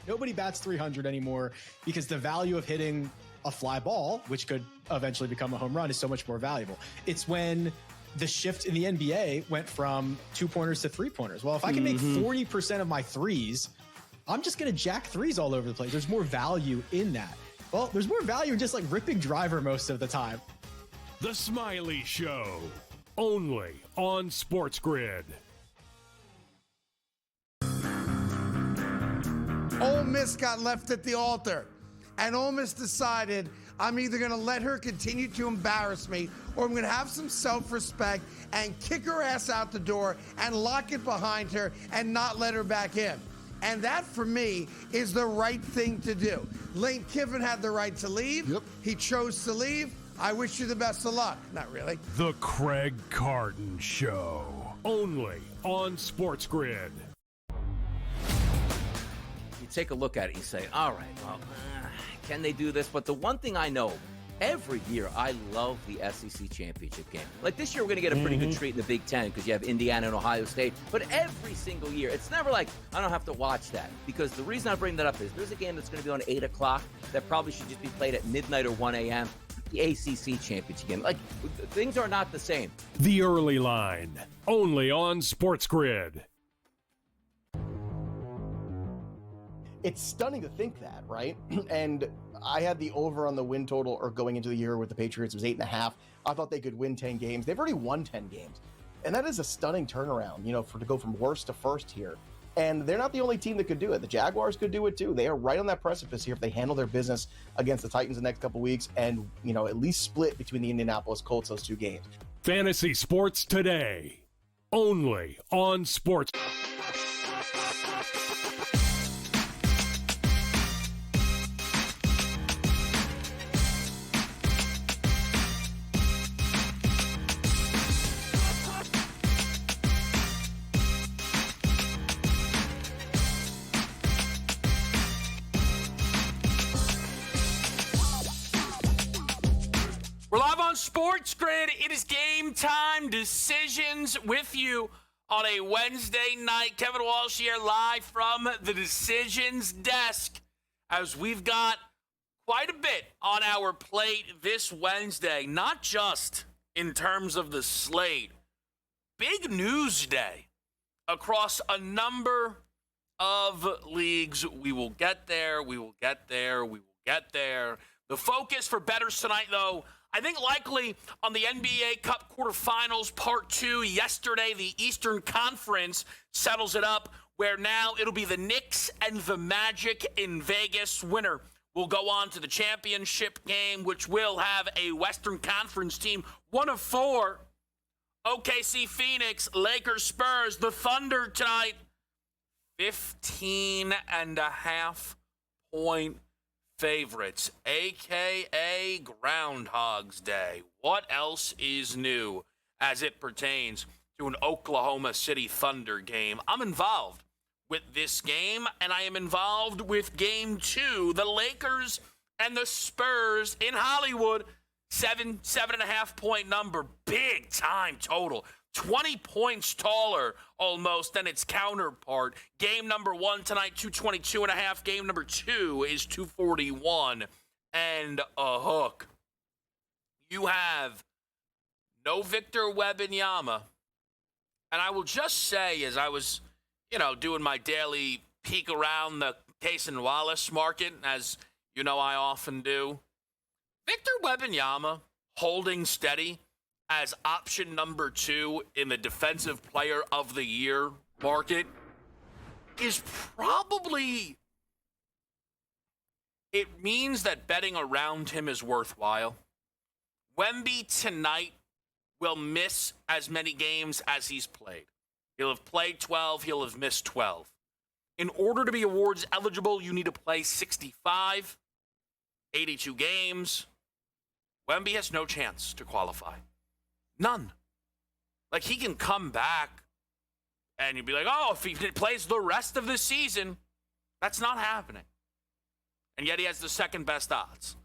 Nobody bats 300 anymore because the value of hitting a fly ball, which could eventually become a home run, is so much more valuable. It's when the shift in the NBA went from 2-pointers to 3-pointers. Well, if I can make 40% of my threes, I'm just going to jack threes all over the place. There's more value in that. Well, there's more value in just like ripping driver most of the time. The Smiley Show, only on SportsGrid. Ole Miss got left at the altar, and Ole Miss decided, I'm either going to let her continue to embarrass me, or I'm going to have some self-respect and kick her ass out the door and lock it behind her and not let her back in. And that, for me, is the right thing to do. Lane Kiffin had the right to leave. Yep. He chose to leave. I wish you the best of luck. Not really. The Craig Carton Show, only on SportsGrid. You take a look at it, you say, all right, well, can they do this? But the one thing I know, every year I love the SEC championship game. Like this year, we're going to get a pretty good treat in the Big Ten because you have Indiana and Ohio State. But every single year, it's never like I don't have to watch that. Because the reason I bring that up is there's a game that's going to be on 8 o'clock that probably should just be played at midnight or 1 a.m. The ACC championship game. Like, things are not the same. The Early Line, only on SportsGrid. It's stunning to think that, right? And I had the over on the win total, or going into the year with the Patriots, was 8.5. I thought they could win 10 games. They've already won 10 games. And that is a stunning turnaround, to go from worst to first here. And they're not the only team that could do it. The Jaguars could do it too. They are right on that precipice here if they handle their business against the Titans the next couple weeks and, at least split between the Indianapolis Colts those two games. Fantasy Sports Today, only on Sports. We're live on SportsGrid. It is game time decisions with you on a Wednesday night. Kevin Walsh here live from the decisions desk as we've got quite a bit on our plate this Wednesday, not just in terms of the slate. Big news day across a number of leagues. We will get there. We will get there. We will get there. The focus for bettors tonight, though, I think likely on the NBA Cup quarterfinals part 2. Yesterday, the Eastern Conference settles it up where now it'll be the Knicks and the Magic in Vegas. Winner will go on to the championship game, which will have a Western Conference team, one of 4. OKC Phoenix, Lakers Spurs, the Thunder tonight. 15.5 point favorites, a.k.a. Groundhog's Day. What else is new as it pertains to an Oklahoma City Thunder game? I'm involved with this game, and I am involved with Game 2, the Lakers and the Spurs in Hollywood. 7.5 point number, big time total. 20 points taller almost than its counterpart. Game number 1 tonight, 222.5. Game number 2 is 241 and a hook. You have no Victor Wembanyama. And I will just say, as I was, doing my daily peek around the Case and Wallace market, as I often do, Victor Wembanyama holding steady as option number 2 in the Defensive Player of the Year market is probably, it means that betting around him is worthwhile. Wemby tonight will miss as many games as he's played. He'll have played 12, he'll have missed 12. In order to be awards eligible, you need to play 65, 82 games. Wemby has no chance to qualify. None. Like, he can come back and you'd be like, oh, if he plays the rest of the season, that's not happening. And yet he has the second best odds.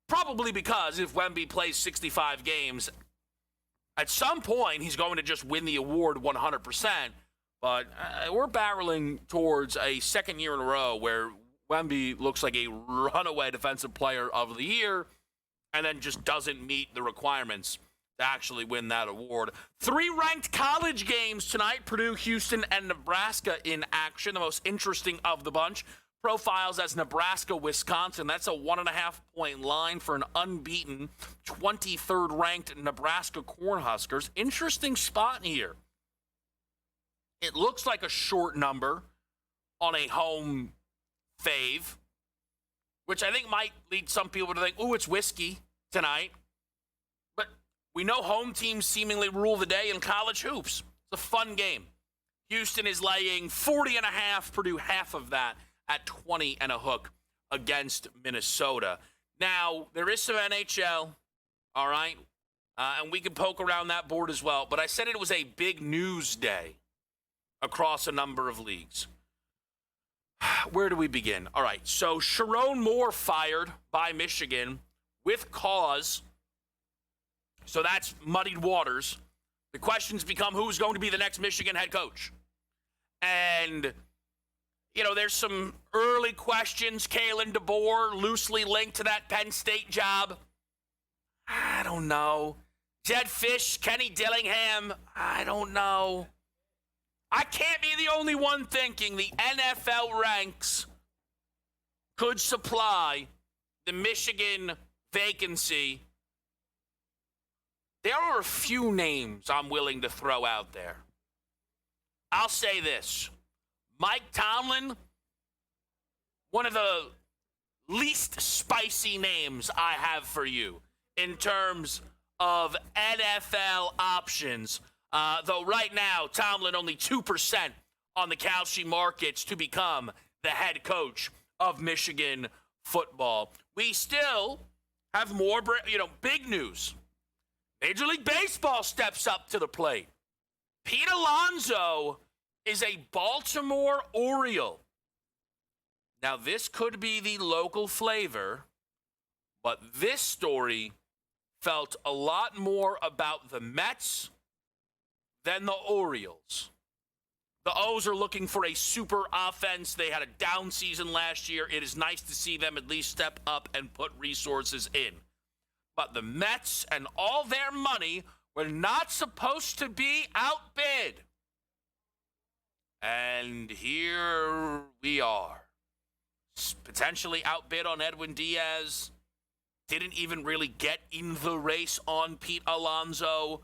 Probably because if Wemby plays 65 games, at some point he's going to just win the award 100%. But we're barreling towards a second year in a row where Wemby looks like a runaway defensive player of the year and then just doesn't meet the requirements to actually win that award. 3 ranked college games tonight, Purdue, Houston, and Nebraska in action, the most interesting of the bunch. Profiles as Nebraska, Wisconsin. That's a 1.5-point line for an unbeaten 23rd ranked Nebraska Cornhuskers. Interesting spot here. It looks like a short number on a home fave, which I think might lead some people to think, ooh, it's whiskey tonight. But we know home teams seemingly rule the day in college hoops. It's a fun game. Houston is laying 40.5, Purdue half of that at 20 and a hook against Minnesota. Now, there is some NHL, all right? And we can poke around that board as well. But I said it was a big news day across a number of leagues. Where do we begin? All right, so Sharon Moore fired by Michigan with cause. So that's muddied waters. The questions become who's going to be the next Michigan head coach. And, you know, there's some early questions. Kalen DeBoer loosely linked to that Penn State job. I don't know. Jed Fish, Kenny Dillingham, I don't know. I can't be the only one thinking the NFL ranks could supply the Michigan vacancy. There are a few names I'm willing to throw out there. I'll say this. Mike Tomlin, one of the least spicy names I have for you in terms of NFL options. Though right now, Tomlin only 2% on the Kalshi markets to become the head coach of Michigan football. We still have more, big news. Major League Baseball steps up to the plate. Pete Alonso is a Baltimore Oriole. Now, this could be the local flavor, but this story felt a lot more about the Mets than the Orioles. The O's are looking for a super offense. They had a down season last year. It is nice to see them at least step up and put resources in. But the Mets and all their money were not supposed to be outbid. And here we are. Potentially outbid on Edwin Diaz. Didn't even really get in the race on Pete Alonso.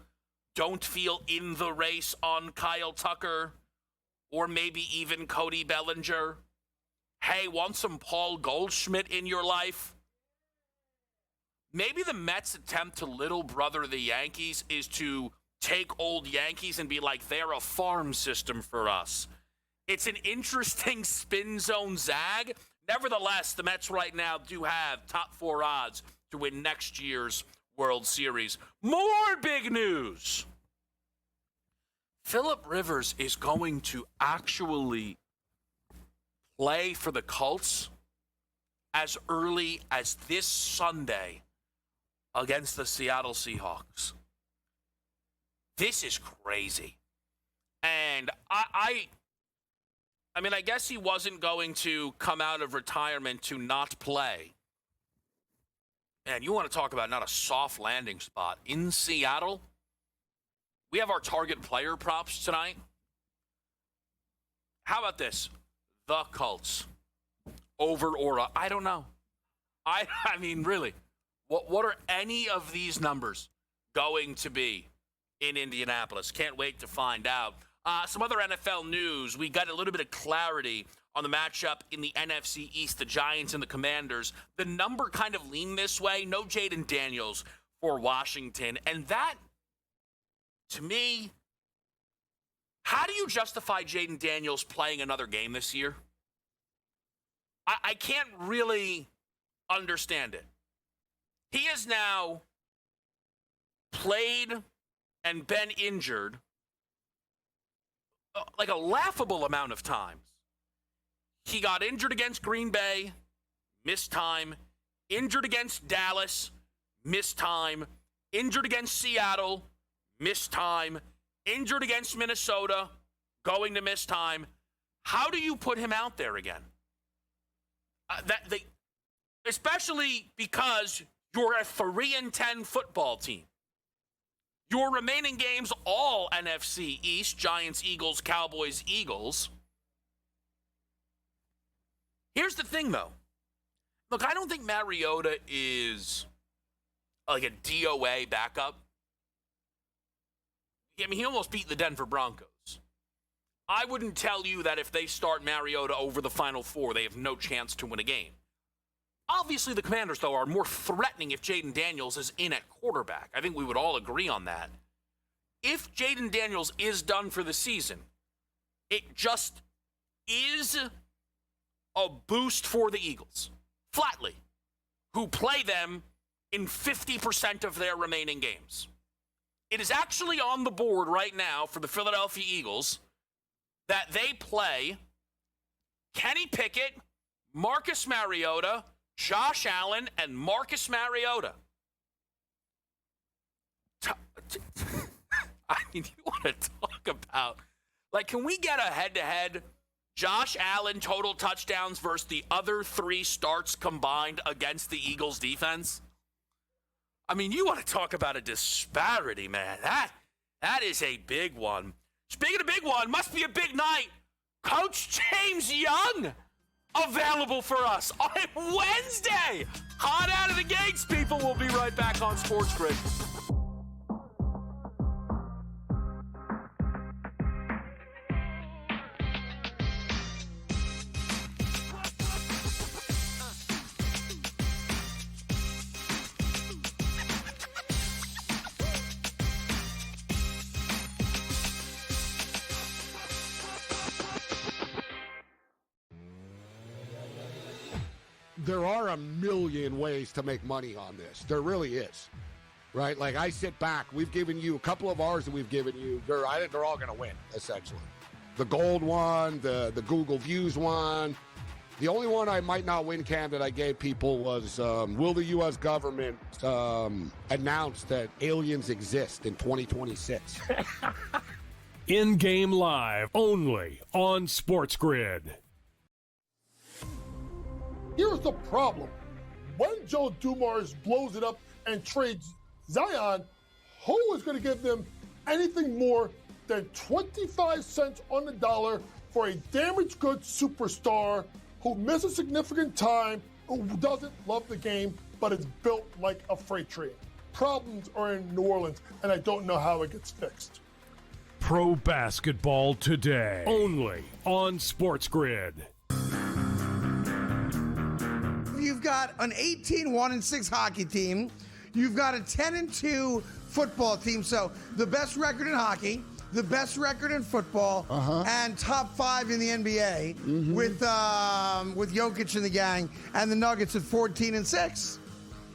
Don't feel in the race on Kyle Tucker. Or maybe even Cody Bellinger. Hey, want some Paul Goldschmidt in your life? Maybe the Mets' attempt to little brother the Yankees is to take old Yankees and be like, they're a farm system for us. It's an interesting spin zone zag. Nevertheless, the Mets right now do have top 4 odds to win next year's World Series. More big news. Phillip Rivers is going to actually play for the Colts as early as this Sunday against the Seattle Seahawks. This is crazy. And I mean, I guess he wasn't going to come out of retirement to not play. Man, you want to talk about not a soft landing spot. In Seattle, we have our target player props tonight. How about this? The Colts. Over Aura. I don't know. I mean, really. What are any of these numbers going to be in Indianapolis? Can't wait to find out. Some other NFL news. We got a little bit of clarity on the matchup in the NFC East, the Giants and the Commanders. The number kind of leaned this way. No Jaden Daniels for Washington. And that, to me, how do you justify Jaden Daniels playing another game this year? I can't really understand it. He has now played and been injured like a laughable amount of times. He got injured against Green Bay, missed time. Injured against Dallas, missed time. Injured against Seattle, missed time. Injured against Minnesota, going to miss time. How do you put him out there again? Especially because you're a 3-10 football team. Your remaining games, all NFC East, Giants, Eagles, Cowboys, Eagles. Here's the thing, though. Look, I don't think Mariota is like a DOA backup. I mean, he almost beat the Denver Broncos. I wouldn't tell you that if they start Mariota over the Final Four, they have no chance to win a game. Obviously, the Commanders, though, are more threatening if Jaden Daniels is in at quarterback. I think we would all agree on that. If Jaden Daniels is done for the season, it just is a boost for the Eagles, flatly, who play them in 50% of their remaining games. It is actually on the board right now for the Philadelphia Eagles that they play Kenny Pickett, Marcus Mariota, Josh Allen, and Marcus Mariota. I mean, you want to talk about, like, can we get a head-to-head Josh Allen total touchdowns versus the other 3 starts combined against the Eagles defense? I mean, you want to talk about a disparity, man. That is a big one. Speaking of big one, must be a big night. Coach James Young available for us on Wednesday. Hot out of the gates, people. We'll be right back on Sports Grid. There are a million ways to make money on this. There really is, right? Like, I sit back. We've given you a couple of ours that we've given you. I think they're all going to win, essentially. The gold one, the Google Views one. The only one I might not win, Cam, that I gave people was, will the U.S. government announce that aliens exist in 2026? In-game live, only on SportsGrid. Here's the problem. When Joe Dumars blows it up and trades Zion, who is going to give them anything more than 25 cents on the dollar for a damaged goods superstar who misses significant time, who doesn't love the game, but is built like a freight train? Problems are in New Orleans, and I don't know how it gets fixed. Pro basketball today, only on SportsGrid. You've got an 18-1-6 hockey team. You've got a 10-2 football team. So the best record in hockey, the best record in football, and top 5 in the NBA with Jokic and the gang, and the Nuggets at 14-6.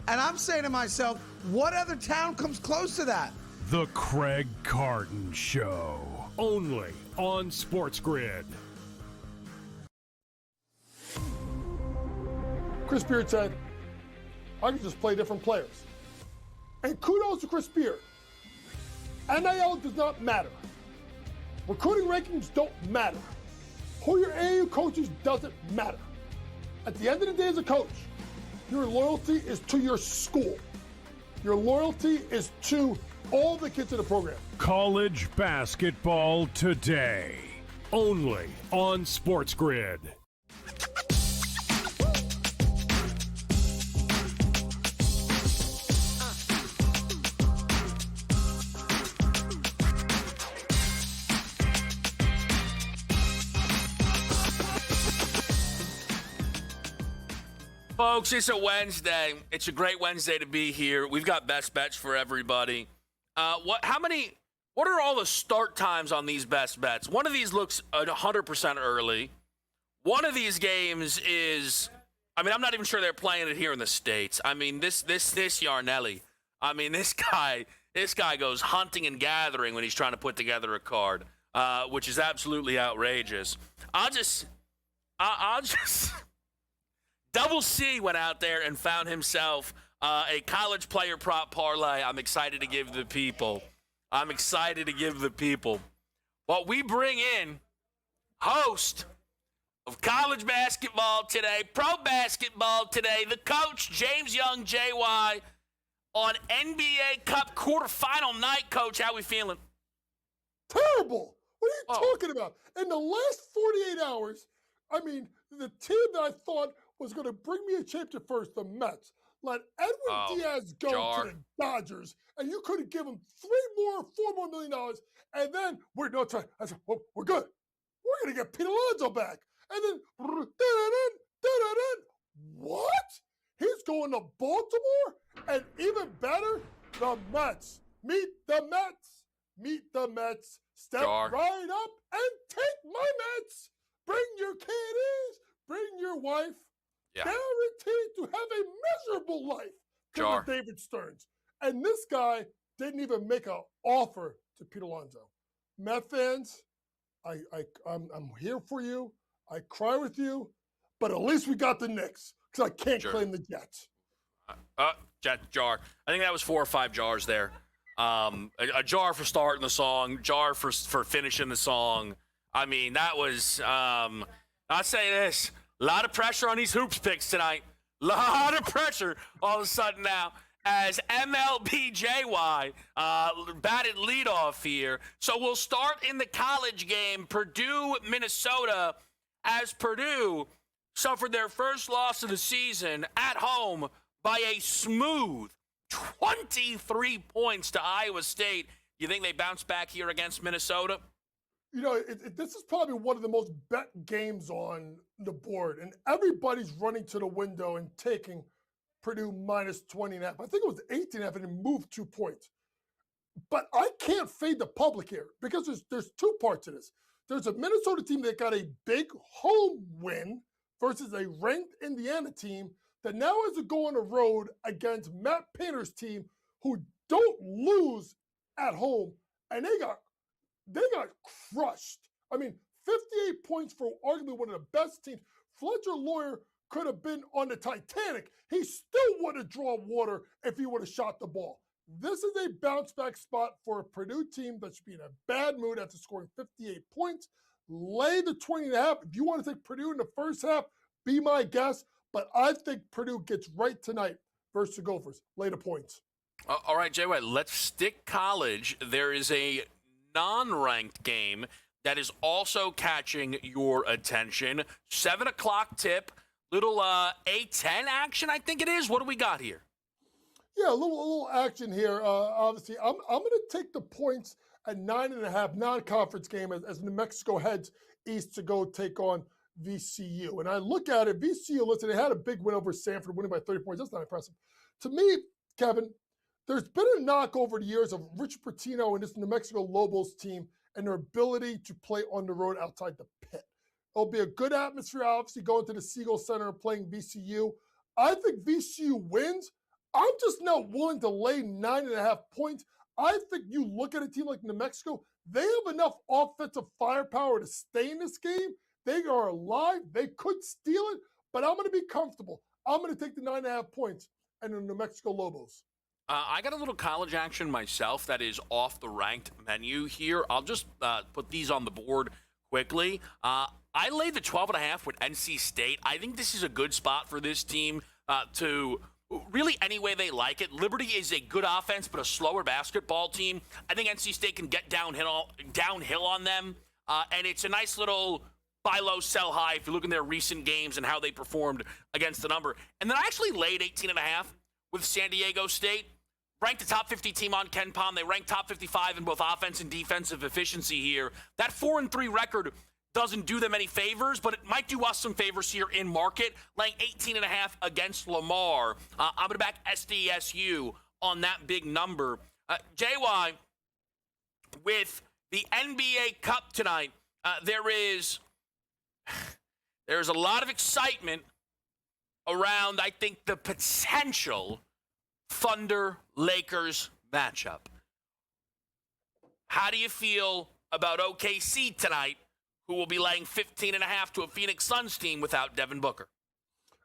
And I'm saying to myself, what other town comes close to that? The Craig Carton Show, only on SportsGrid. Chris Beard said, I can just play different players. And kudos to Chris Beard. NIL does not matter. Recruiting rankings don't matter. Who your AAU coaches doesn't matter. At the end of the day as a coach, your loyalty is to your school. Your loyalty is to all the kids in the program. College basketball today, only on SportsGrid. Folks, it's a Wednesday. It's a great Wednesday to be here. We've got best bets for everybody. What are all the start times on these best bets? One of these looks 100% early. One of these games is, I'm not even sure they're playing it here in the States. This Yarnelli. This guy goes hunting and gathering when he's trying to put together a card, which is absolutely outrageous. I'll just Double C went out there and found himself a college player prop parlay. I'm excited to give the people. What we bring in, host of college basketball today, pro basketball today. The coach, James Young, JY, on NBA Cup quarterfinal night. Coach, how we feeling? Terrible. What are you talking about? In the last 48 hours, I mean, the team that I thought was going to bring me a championship first, the Mets, let Edwin Diaz go to the Dodgers, and you couldn't give him $4 more million, and then we're no time. I said, well, we're good. We're going to get Pete Alonso back. And then, what? He's going to Baltimore? And even better, the Mets. Meet the Mets. Meet the Mets. Step right up and take my Mets. Bring your kiddies. Bring your wife. Yeah. Guaranteed to have a miserable life. Jar. David Stearns. And this guy didn't even make an offer to Pete Alonso. Met fans, I'm here for you. I cry with you, but at least we got the Knicks because I can't claim the Jets. Jar. I think that was 4 or 5 jars there. A jar for starting the song, jar for finishing the song. I mean, that was, I'll say this, a lot of pressure on these hoops picks tonight. A lot of pressure all of a sudden now as MLBJY batted leadoff here. So we'll start in the college game, Purdue, Minnesota, as Purdue suffered their first loss of the season at home by a smooth 23 points to Iowa State. You think they bounce back here against Minnesota? You know, this is probably one of the most bet games on the board, and everybody's running to the window and taking Purdue minus 20.5. I think it was 18.5 and it moved 2 points. But I can't fade the public here because there's 2 parts to this. There's a Minnesota team that got a big home win versus a ranked Indiana team that now has to go on the road against Matt Painter's team, who don't lose at home, and they got crushed. I mean, 58 points for arguably one of the best teams. Fletcher Lawyer could have been on the Titanic. He still would have drawn water if he would have shot the ball. This is a bounce back spot for a Purdue team that should be in a bad mood after scoring 58 points. Lay the 20.5. If you want to take Purdue in the first half, be my guest. But I think Purdue gets right tonight versus the Gophers. Lay the points. All right, Jay White, let's stick college. There is a non-ranked game that is also catching your attention. 7 o'clock tip, little A10 action, I think it is. What do we got here? Yeah, a little action here. Obviously, I'm going to take the points at 9.5 non-conference game as New Mexico heads east to go take on VCU. And I look at it, VCU, listen, they had a big win over Sanford, winning by 30 points. That's not impressive. To me, Kevin, there's been a knock over the years of Rich Pitino and this New Mexico Lobos team and their ability to play on the road outside the pit. It'll be a good atmosphere, obviously, going to the Siegel Center and playing VCU. I think VCU wins. I'm just not willing to lay 9.5 points. I think you look at a team like New Mexico, they have enough offensive firepower to stay in this game. They are alive. They could steal it, but I'm going to be comfortable. I'm going to take the 9.5 points and the New Mexico Lobos. I got a little college action myself that is off the ranked menu here. I'll just put these on the board quickly. I laid the 12.5 with NC State. I think this is a good spot for this team to really any way they like it. Liberty is a good offense, but a slower basketball team. I think NC State can get downhill on them, and it's a nice little buy low, sell high if you look in their recent games and how they performed against the number. And then I actually laid 18.5 with San Diego State. Ranked the top 50 team on Ken Pom. They ranked top 55 in both offense and defensive efficiency here. That 4-3 record doesn't do them any favors, but it might do us some favors here in market. Laying 18.5 against Lamar. I'm going to back SDSU on that big number. JY, with the NBA Cup tonight, there's a lot of excitement around, I think, the potential Thunder-Lakers matchup. How do you feel about OKC tonight, who will be laying 15.5 to a Phoenix Suns team without Devin Booker?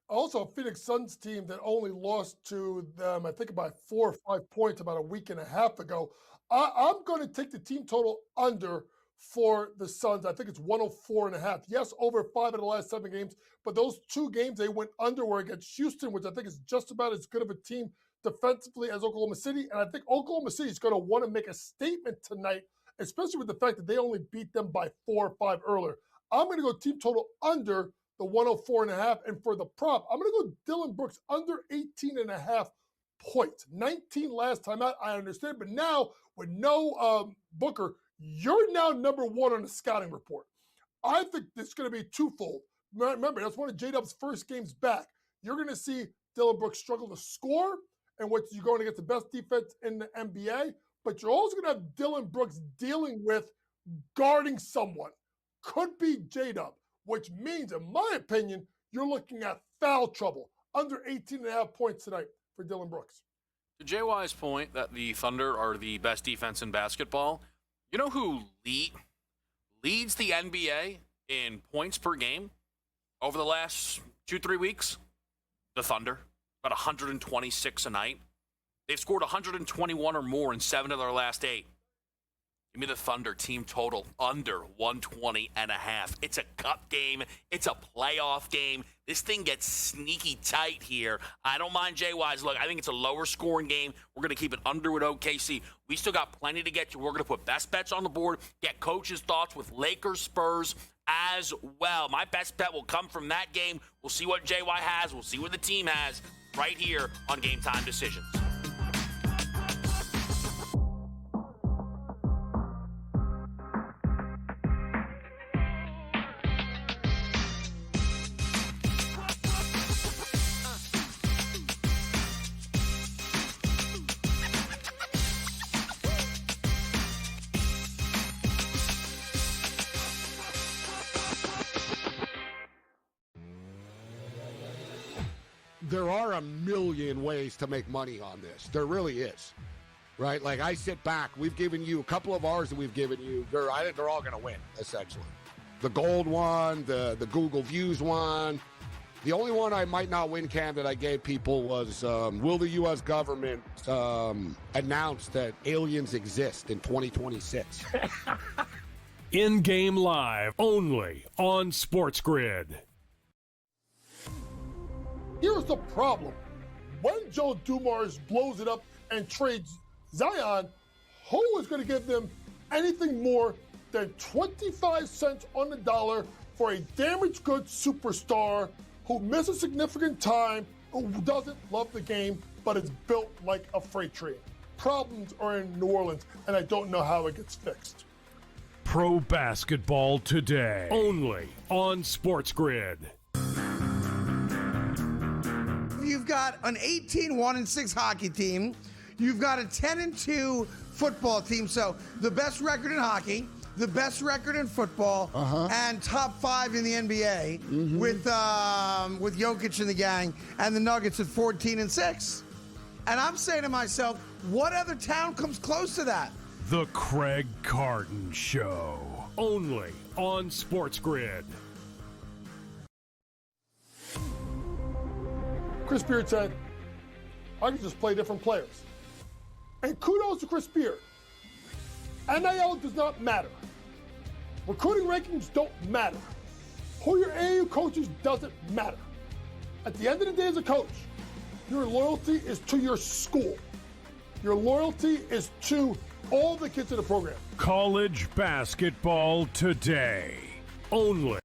Also, a Phoenix Suns team that only lost to them, I think, by 4 or 5 points about a week and a half ago. I'm going to take the team total under for the Suns. I think it's 104.5. Yes, over 5 of the last 7 games, but those 2 games they went under were against Houston, which I think is just about as good of a team defensively as Oklahoma City. And I think Oklahoma City is going to want to make a statement tonight, especially with the fact that they only beat them by 4 or 5 earlier. I'm going to go team total under the 104.5. And for the prop, I'm going to go Dillon Brooks under 18.5 points. 19 last time out, I understand. But now, with no Booker, you're now number 1 on the scouting report. I think it's going to be twofold. Remember, that's one of J-Dub's first games back. You're going to see Dillon Brooks struggle to score, and what you're going to get the best defense in the NBA. But you're also going to have Dillon Brooks dealing with guarding someone. Could be J-Dub, which means, in my opinion, you're looking at foul trouble. Under 18.5 points tonight for Dillon Brooks. To JY's point that the Thunder are the best defense in basketball, you know who leads the NBA in points per game over the last 2-3 weeks? The Thunder, about 126 a night. They've scored 121 or more in 7 of their last 8. Give me the Thunder team total under 120.5. It's a cup game. It's a playoff game. This thing gets sneaky tight here. I don't mind JY's look. I think it's a lower scoring game. We're going to keep it under with OKC. We still got plenty to get to. We're going to put best bets on the board, get coaches' thoughts with Lakers, Spurs as well. My best bet will come from that game. We'll see what JY has. We'll see what the team has right here on Game Time Decisions. There are a million ways to make money on this. There really is, right? Like, I sit back. We've given you a couple of ours that we've given you. I think they're all going to win, essentially. The gold one, the Google Views one. The only one I might not win, Cam, that I gave people was, will the U.S. government announce that aliens exist in 2026? In-game live, only on SportsGrid. Here's the problem. When Joe Dumars blows it up and trades Zion, who is going to give them anything more than 25 cents on the dollar for a damaged goods superstar who misses significant time, who doesn't love the game, but is built like a freight train? Problems are in New Orleans, and I don't know how it gets fixed. Pro basketball today, only on SportsGrid. You've got an 18-1-6 hockey team. You've got a 10-2 football team. So the best record in hockey, the best record in football, and top 5 in the NBA with Jokic and the gang, and the Nuggets at 14-6. And I'm saying to myself, what other town comes close to that? The Craig Carton Show, only on SportsGrid. Chris Beard said, I can just play different players. And kudos to Chris Beard. NIL does not matter. Recruiting rankings don't matter. Who your AAU coaches doesn't matter. At the end of the day as a coach, your loyalty is to your school. Your loyalty is to all the kids in the program. College basketball today, only.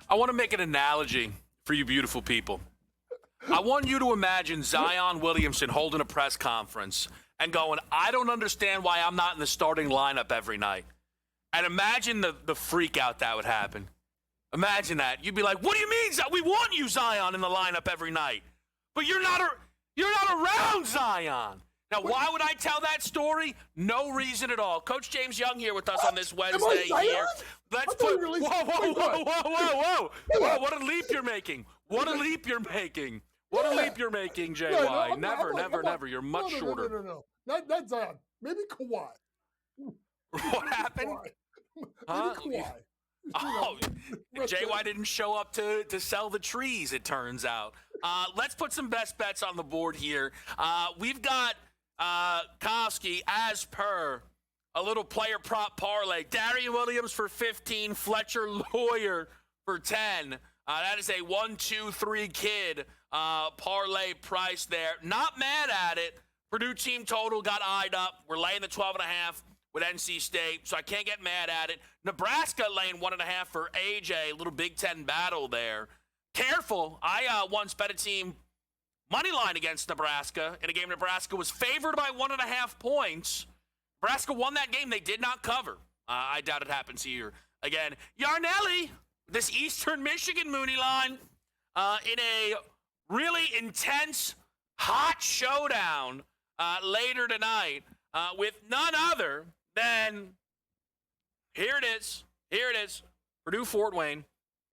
I want to make an analogy for you beautiful people. I want you to imagine Zion Williamson holding a press conference and going, I don't understand why I'm not in the starting lineup every night. And imagine the freak out that would happen. Imagine that. You'd be like, what do you mean? We want you, Zion, in the lineup every night. But you're not around Zion. Now, why would I tell that story? No reason at all. Coach James Young here with us on this Wednesday here. Let's put. Whoa! What a leap you're making! What a leap you're making! What a leap you're making, JY. No, Never. You're much shorter. No. Not Zion. Maybe Kawhi. What happened? Huh? Maybe Kawhi. Oh, JY didn't show up to sell the trees, it turns out. Let's put some best bets on the board here. We've got Kowski, as per, a little player prop parlay. Darian Williams for 15, Fletcher Lawyer for 10. That is a 1-2-3 kid parlay price there. Not mad at it. Purdue team total got eyed up. We're laying the 12.5 with NC State, so I can't get mad at it. Nebraska laying 1.5 for AJ. Little Big Ten battle there. Careful. I once bet a team money line against Nebraska in a game Nebraska was favored by 1.5 points. Nebraska won that game. They did not cover. I doubt it happens here again. Yarnelli, this Eastern Michigan Mooney line, in a really intense, hot showdown later tonight with none other than, here it is, Purdue-Fort Wayne.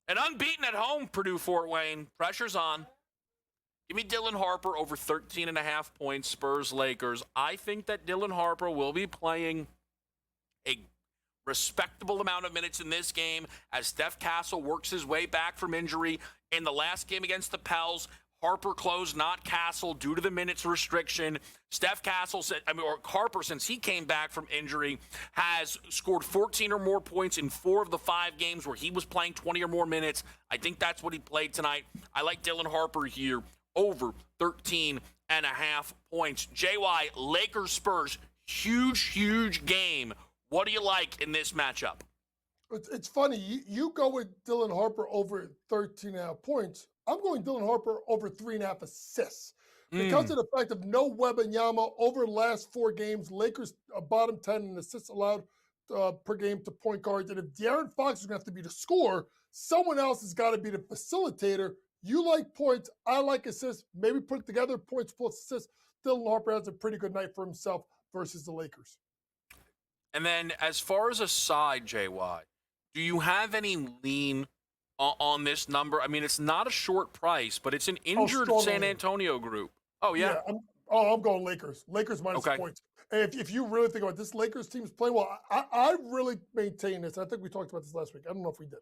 An unbeaten at home Purdue-Fort Wayne. Pressure's on. Give me Dylan Harper over 13.5 points, Spurs-Lakers. I think that Dylan Harper will be playing a respectable amount of minutes in this game as Steph Castle works his way back from injury. In the last game against the Pels, Harper closed, not Castle, due to the minutes restriction. Harper, since he came back from injury, has scored 14 or more points in 4 of the 5 games where he was playing 20 or more minutes. I think that's what he played tonight. I like Dylan Harper here over 13.5 points. JY, Lakers Spurs, huge game. What do you like in this matchup? It's funny. You go with Dylan Harper over 13.5 points. I'm going Dylan Harper over 3.5 assists. Because of the fact of no Wembanyama over the last 4 games, Lakers bottom 10 in assists allowed per game to point guards. And if De'Aaron Fox is going to have to be the scorer, someone else has got to be the facilitator. You like points. I like assists. Maybe put it together, points plus assists. Dylan Harper has a pretty good night for himself versus the Lakers. And then as far as a side, JY, do you have any lean on this number? I mean, it's not a short price, but it's an injured San Antonio group. Oh, yeah? I'm going Lakers. Lakers minus points. And if you really think about it, this Lakers team is playing well. I really maintain this. I think we talked about this last week. I don't know if we did.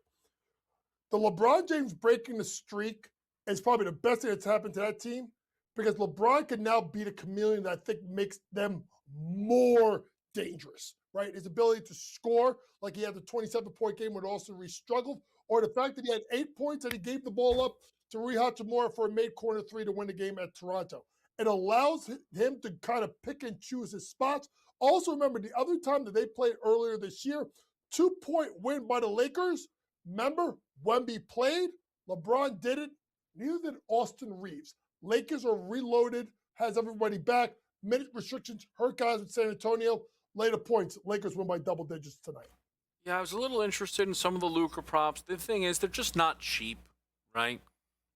The LeBron James breaking the streak is probably the best thing that's happened to that team because LeBron can now be the chameleon that I think makes them more dangerous, right? His ability to score, like he had the 27-point game where also struggled, or the fact that he had 8 points and he gave the ball up to Rui Hachimura for a made corner 3 to win the game at Toronto. It allows him to kind of pick and choose his spots. Also, remember the other time that they played earlier this year, 2-point win by the Lakers. Remember, Wemby played, LeBron did it, neither did Austin Reeves. Lakers are reloaded, has everybody back. Minute restrictions hurt guys with San Antonio. Later points, Lakers win by double digits tonight. Yeah, I was a little interested in some of the Luka props. The thing is, they're just not cheap, right?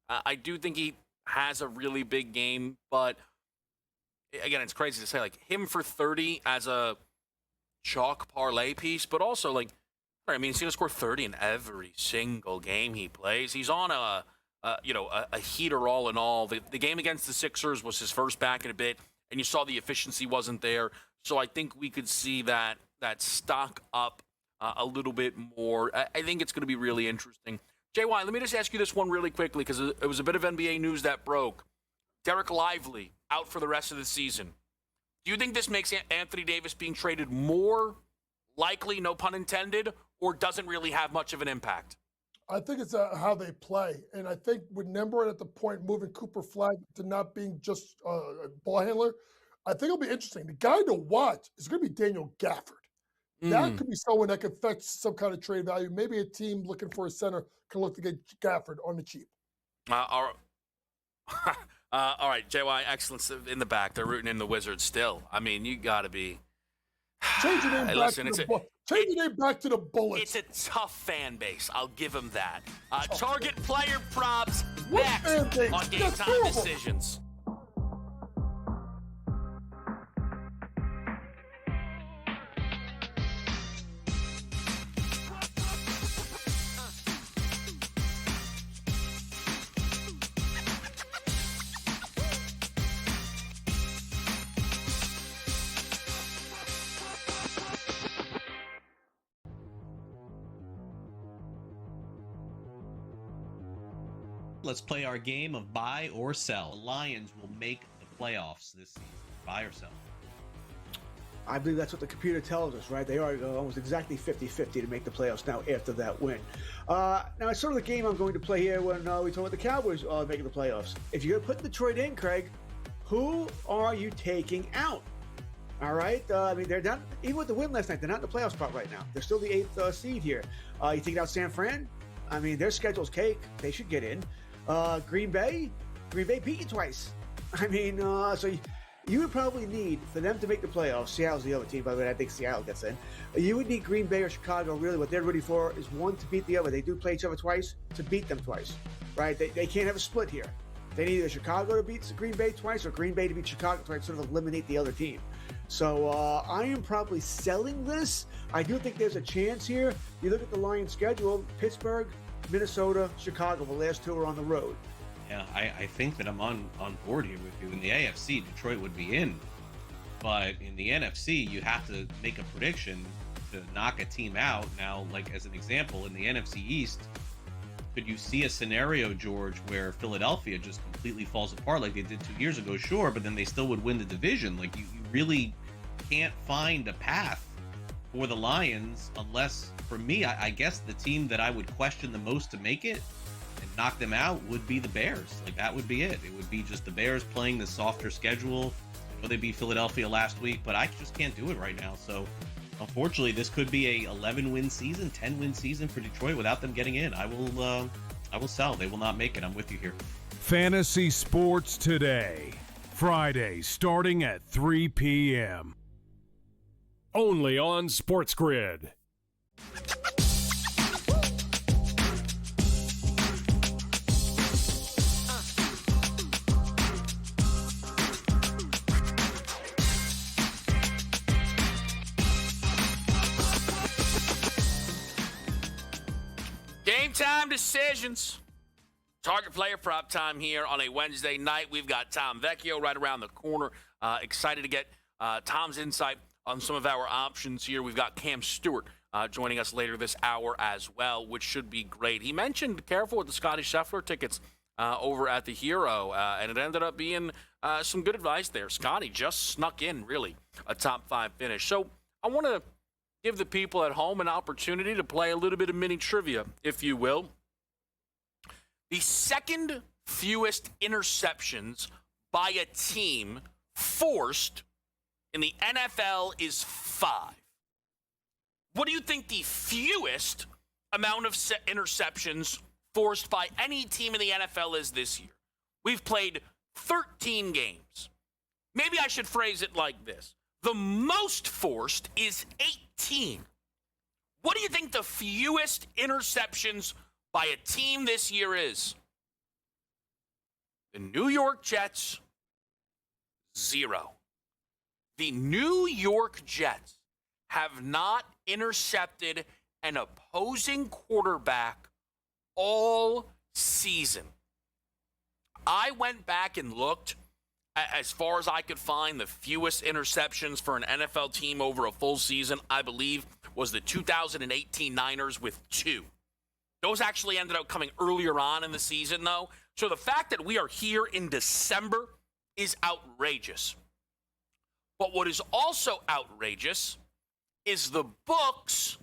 I do think he has a really big game, but again, it's crazy to say, like, him for 30 as a chalk parlay piece, but also, like, I mean, he's going to score 30 in every single game he plays. He's on a heater all in all. The game against the Sixers was his first back in a bit, and you saw the efficiency wasn't there. So I think we could see that stock up a little bit more. I think it's going to be really interesting. JY, let me just ask you this one really quickly because it was a bit of NBA news that broke. Derek Lively out for the rest of the season. Do you think this makes Anthony Davis being traded more likely, no pun intended, or doesn't really have much of an impact? I think it's how they play. And I think with Nembhard at the point moving Cooper Flag to not being just a ball handler, I think it'll be interesting. The guy to watch is going to be Daniel Gafford. That could be someone that could fetch some kind of trade value. Maybe a team looking for a center can look to get Gafford on the cheap. All right, JY, excellence in the back. They're rooting in the Wizards still. I mean, you got to be. Change your name back to the Bullets. It's a tough fan base. I'll give them that. Target player props next on Game Time Decisions. Let's play our game of buy or sell. The Lions will make the playoffs this season. Buy or sell? I believe that's what the computer tells us, right? They are almost exactly 50-50 to make the playoffs now after that win. Now, it's sort of the game I'm going to play here when we talk about the Cowboys making the playoffs. If you're going to put Detroit in, Craig, who are you taking out? All right? I mean, they're down, even with the win last night, they're not in the playoff spot right now. They're still the 8th seed here. You taking out San Fran? I mean, their schedule's cake. They should get in. Green Bay beat you twice. I mean, so you would probably need, for them to make the playoffs, Seattle's the other team, by the way, I think Seattle gets in. You would need Green Bay or Chicago, really. What they're ready for is one to beat the other. They do play each other twice, to beat them twice, right? They can't have a split here. They need either Chicago to beat Green Bay twice or Green Bay to beat Chicago twice, sort of eliminate the other team. So I am probably selling this. I do think there's a chance here. You look at the Lions' schedule, Pittsburgh, Minnesota, Chicago, the last two are on the road. Yeah, I think that I'm on board here with you. In the AFC, Detroit would be in. But in the NFC, you have to make a prediction to knock a team out. Now, like as an example, in the NFC East, could you see a scenario, George, where Philadelphia just completely falls apart like they did 2 years ago? Sure, but then they still would win the division. Like you really can't find a path for the Lions unless, for me, I guess the team that I would question the most to make it and knock them out would be the Bears. Like that would be it. It would be just the Bears playing the softer schedule. I know they beat Philadelphia last week, but I just can't do it right now. So unfortunately, this could be a 11-win season, 10-win season for Detroit without them getting in. I will sell. They will not make it. I'm with you here. Fantasy Sports Today, Friday starting at 3 p.m. Only on SportsGrid. Game time decisions. Target player prop time here on a Wednesday night. We've got Tom Vecchio right around the corner. Excited to get Tom's insight on some of our options here. We've got Cam Stewart joining us later this hour as well, which should be great. He mentioned careful with the Scotty Scheffler tickets over at the Hero, and it ended up being some good advice there. Scotty just snuck in, really, a top 5 finish. So I want to give the people at home an opportunity to play a little bit of mini trivia, if you will. The second fewest interceptions by a team forced in the NFL is 5. What do you think the fewest amount of interceptions forced by any team in the NFL is this year? We've played 13 games. Maybe I should phrase it like this. The most forced is 18. What do you think the fewest interceptions by a team this year is? The New York Jets, 0. The New York Jets have not intercepted an opposing quarterback all season. I went back and looked as far as I could find. The fewest interceptions for an NFL team over a full season, I believe, was the 2018 Niners with 2. Those actually ended up coming earlier on in the season, though. So the fact that we are here in December is outrageous. But what is also outrageous is the books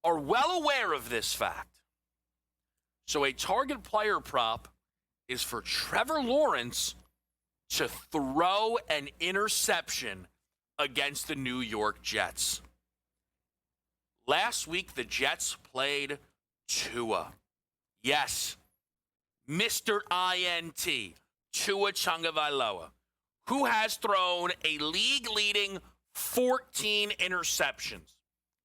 are well aware of this fact. So a target player prop is for Trevor Lawrence to throw an interception against the New York Jets. Last week, the Jets played Tua. Yes, Mr. INT, Tua Tagovailoa, who has thrown a league-leading 14 interceptions.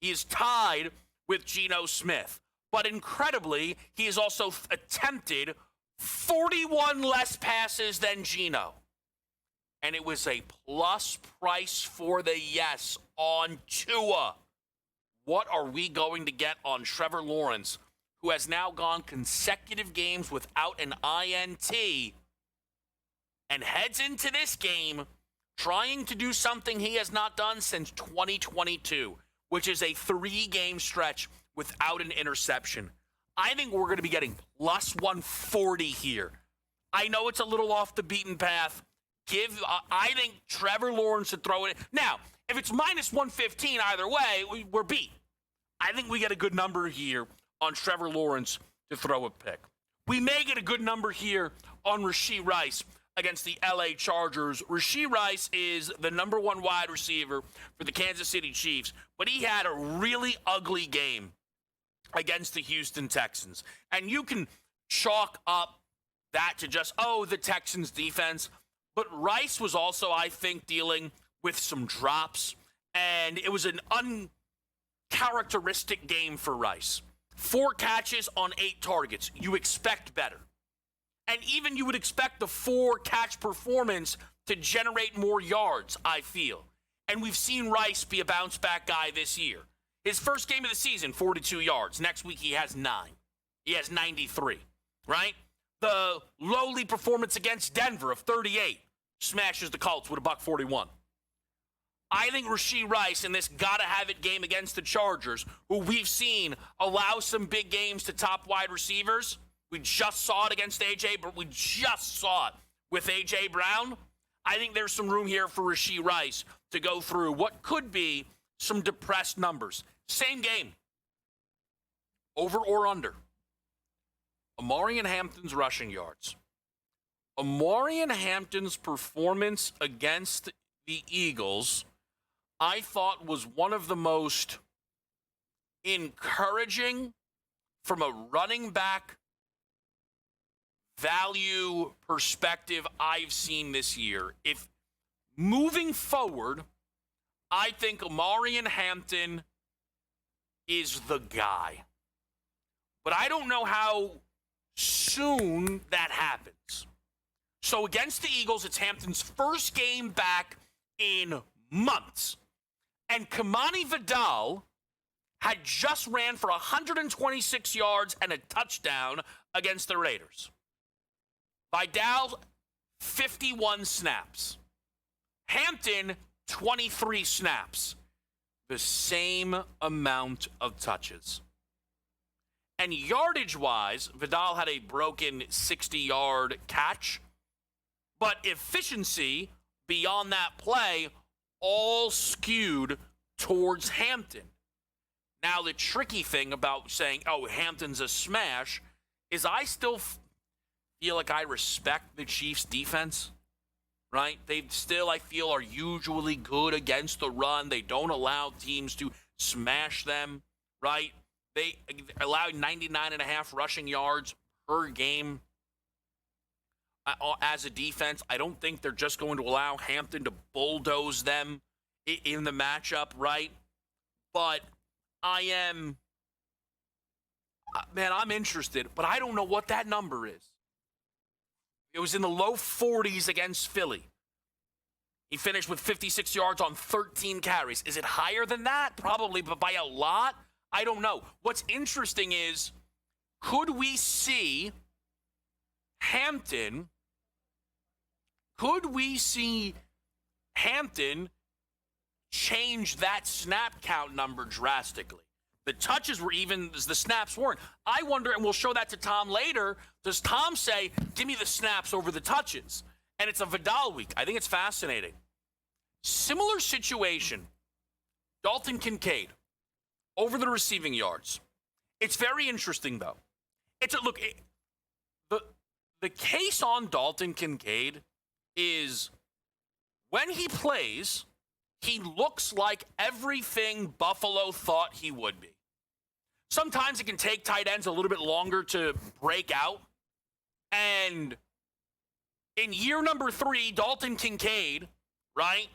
He is tied with Geno Smith. But incredibly, he has also attempted 41 less passes than Geno. And it was a plus price for the yes on Tua. What are we going to get on Trevor Lawrence, who has now gone consecutive games without an INT and heads into this game trying to do something he has not done since 2022, which is a 3-game stretch without an interception? I think we're going to be getting plus 140 here. I know it's a little off the beaten path. I think Trevor Lawrence should throw it. Now, if it's minus 115 either way, we're beat. I think we get a good number here on Trevor Lawrence to throw a pick. We may get a good number here on Rashee Rice against the LA Chargers. Rashee Rice is the number 1 wide receiver for the Kansas City Chiefs, but he had a really ugly game against the Houston Texans. And you can chalk up that to just, the Texans defense. But Rice was also, I think, dealing with some drops. And it was an uncharacteristic game for Rice. 4 catches on 8 targets. You expect better. And even you would expect the 4-catch performance to generate more yards, I feel. And we've seen Rice be a bounce-back guy this year. His first game of the season, 42 yards. Next week, he has 9. He has 93, right? The lowly performance against Denver of 38 smashes the Colts with a $141. I think Rashee Rice in this gotta-have-it game against the Chargers, who we've seen allow some big games to top wide receivers. We just saw it against A.J., but we just saw it with A.J. Brown. I think there's some room here for Rashee Rice to go through what could be some depressed numbers. Same game. Over or under. Omarion Hampton's rushing yards. Omarion Hampton's performance against the Eagles, I thought, was one of the most encouraging from a running back value perspective I've seen this year. If moving forward, I think Omarion Hampton is the guy. But I don't know how soon that happens. So against the Eagles, it's Hampton's first game back in months. And Kamani Vidal had just ran for 126 yards and a touchdown against the Raiders. Vidal, 51 snaps. Hampton, 23 snaps. The same amount of touches. And yardage-wise, Vidal had a broken 60-yard catch. But efficiency beyond that play all skewed towards Hampton. Now, the tricky thing about saying, Hampton's a smash, is I still feel like I respect the Chiefs' defense, right? They still, I feel, are usually good against the run. They don't allow teams to smash them, right? They allow 99.5 rushing yards per game as a defense. I don't think they're just going to allow Hampton to bulldoze them in the matchup, right? But I'm interested, but I don't know what that number is. It was in the low 40s against Philly. He finished with 56 yards on 13 carries. Is it higher than that? Probably, but by a lot? I don't know. What's interesting is, could we see Hampton change that snap count number drastically? The touches were even as the snaps weren't. I wonder, and we'll show that to Tom later, does Tom say, give me the snaps over the touches? And it's a Vidal week. I think it's fascinating. Similar situation, Dalton Kincaid, over the receiving yards. It's very interesting, though. The case on Dalton Kincaid is when he plays, he looks like everything Buffalo thought he would be. Sometimes it can take tight ends a little bit longer to break out. And in year number 3, Dalton Kincaid, right,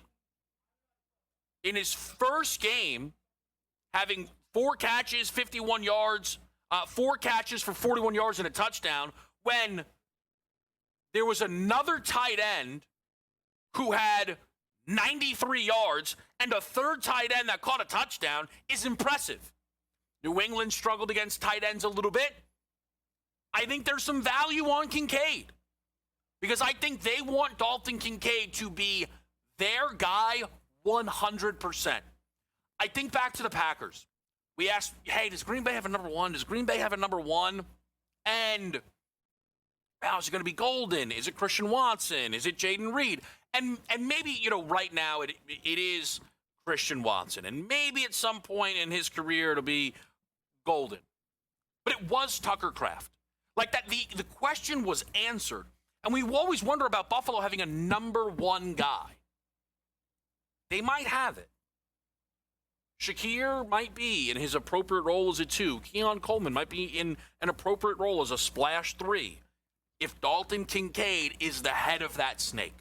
in his first game, having 4 catches, 51 yards, 4 catches for 41 yards and a touchdown, when there was another tight end who had 93 yards and a third tight end that caught a touchdown, is impressive. New England struggled against tight ends a little bit. I think there's some value on Kincaid because I think they want Dalton Kincaid to be their guy 100%. I think back to the Packers. we asked, hey, does Green Bay have a number one? Does Green Bay have a number one? And is it going to be Golden? Is it Christian Watson? Is it Jaden Reed? And maybe, right now it is Christian Watson. And maybe at some point in his career it'll be Golden. But it was Tucker Kraft. Like that, the question was answered. And we always wonder about Buffalo having a number one guy. They might have it. Shakir might be in his appropriate role as a 2. Keon Coleman might be in an appropriate role as a splash 3. If Dalton Kincaid is the head of that snake.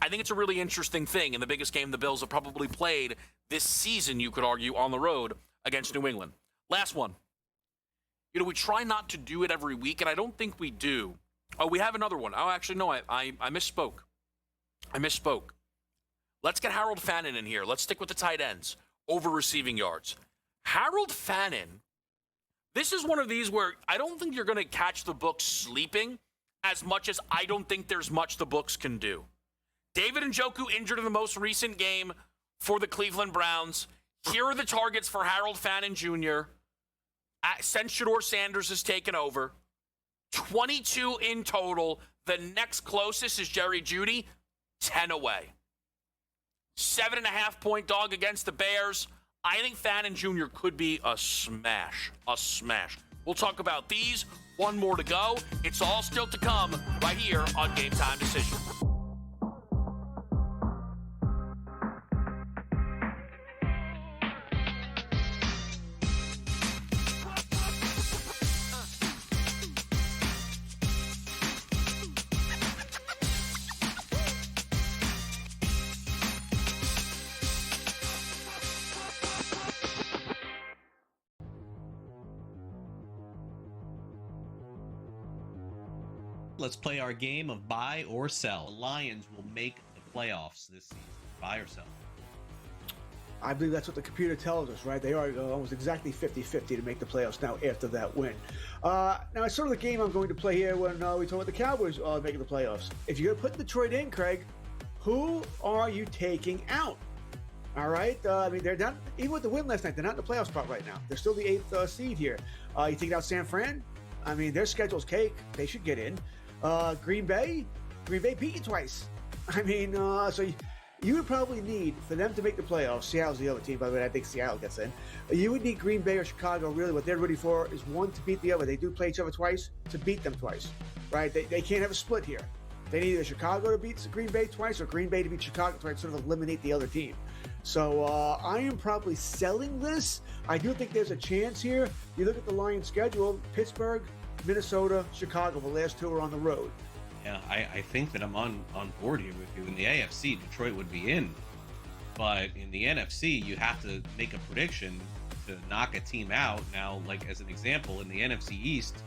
I think it's a really interesting thing in the biggest game the Bills have probably played this season, you could argue, on the road against New England. Last one. We try not to do it every week, and I don't think we do. Oh, we have another one. Oh, actually, no, I misspoke. Let's get Harold Fannin in here. Let's stick with the tight ends over receiving yards. Harold Fannin, this is one of these where I don't think you're going to catch the books sleeping as much as I don't think there's much the books can do. David Njoku injured in the most recent game for the Cleveland Browns. Here are the targets for Harold Fannin Jr. Since Shador Sanders has taken over. 22 in total. The next closest is Jerry Jeudy, 10 away. 7.5-point dog against the Bears. I think Fannin Jr. could be a smash. We'll talk about these. One more to go. It's all still to come right here on Game Time Decision. Let's play our game of buy or sell. The Lions will make the playoffs this season. Buy or sell? I believe that's what the computer tells us, right? They are almost exactly 50-50 to make the playoffs now after that win. Now, it's sort of the game I'm going to play here when we talk about the Cowboys making the playoffs. If you're going to put Detroit in, Craig, who are you taking out? All right? They're not, even with the win last night, they're not in the playoff spot right now. They're still the 8th seed here. You take out San Fran? Their schedule's cake. They should get in. Green Bay beat you twice. So you would probably need, for them to make the playoffs, Seattle's the other team, by the way, I think Seattle gets in. You would need Green Bay or Chicago, really, what they're ready for is one to beat the other. They do play each other twice, to beat them twice, right? They can't have a split here. They need either Chicago to beat Green Bay twice or Green Bay to beat Chicago twice, sort of eliminate the other team. So I am probably selling this. I do think there's a chance here. You look at the Lions' schedule, Pittsburgh, Minnesota, Chicago, the last 2 are on the road. Yeah, I think that I'm on board here with you. In the AFC, Detroit would be in. But in the NFC, you have to make a prediction to knock a team out. Now, like as an example, in the NFC East,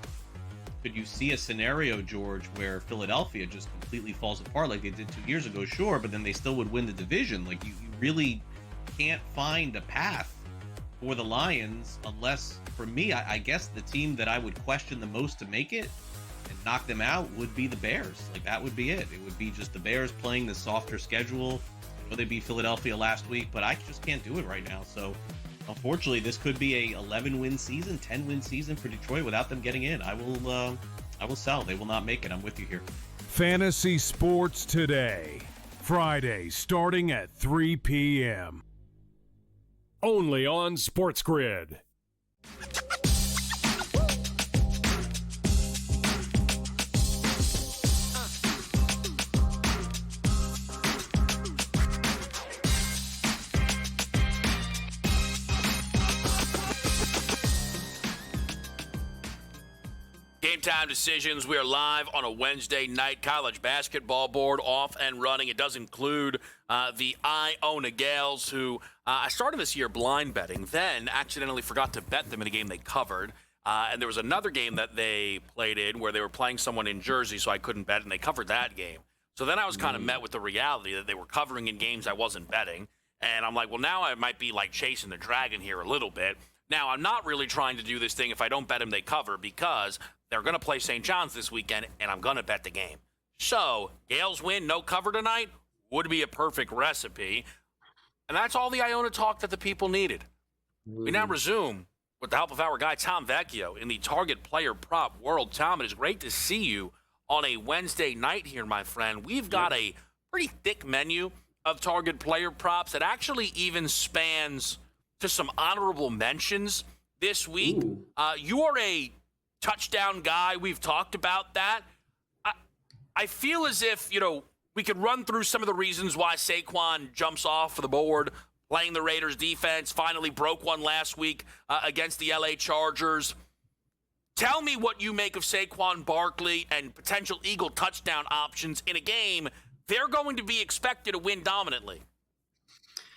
could you see a scenario, George, where Philadelphia just completely falls apart like they did 2 years ago? Sure, but then they still would win the division. Like you really can't find a path for the Lions unless, for me, I guess the team that I would question the most to make it and knock them out would be the Bears. Like that would be it. It would be just the Bears playing the softer schedule. I know they beat Philadelphia last week, but I just can't do it right now. So unfortunately, this could be a 11-win season, 10-win season for Detroit without them getting in. I will sell. They will not make it. I'm with you here. Fantasy Sports Today, Friday starting at 3 p.m. Only on SportsGrid. Game Time Decisions. We are live on a Wednesday night. College basketball board off and running. It does include the Iona Gales, who I started this year blind betting, then accidentally forgot to bet them in a game they covered. And there was another game that they played in where they were playing someone in Jersey, so I couldn't bet, and they covered that game. So then I was kind of met with the reality that they were covering in games I wasn't betting. And I'm like, well, now I might be like chasing the dragon here a little bit. Now, I'm not really trying to do this thing if I don't bet them they cover, because they're going to play St. John's this weekend, and I'm going to bet the game. So, Gales win, no cover tonight, would be a perfect recipe. And that's all the Iona talk that the people needed. We now resume with the help of our guy, Tom Vecchio, in the target player prop world. Tom, it is great to see you on a Wednesday night here, my friend. We've got a pretty thick menu of target player props that actually even spans to some honorable mentions this week. You are a touchdown guy. We've talked about that. I feel as if, we could run through some of the reasons why Saquon jumps off the board, playing the Raiders defense, finally broke one last week against the LA Chargers. Tell me what you make of Saquon Barkley and potential Eagle touchdown options in a game they're going to be expected to win dominantly.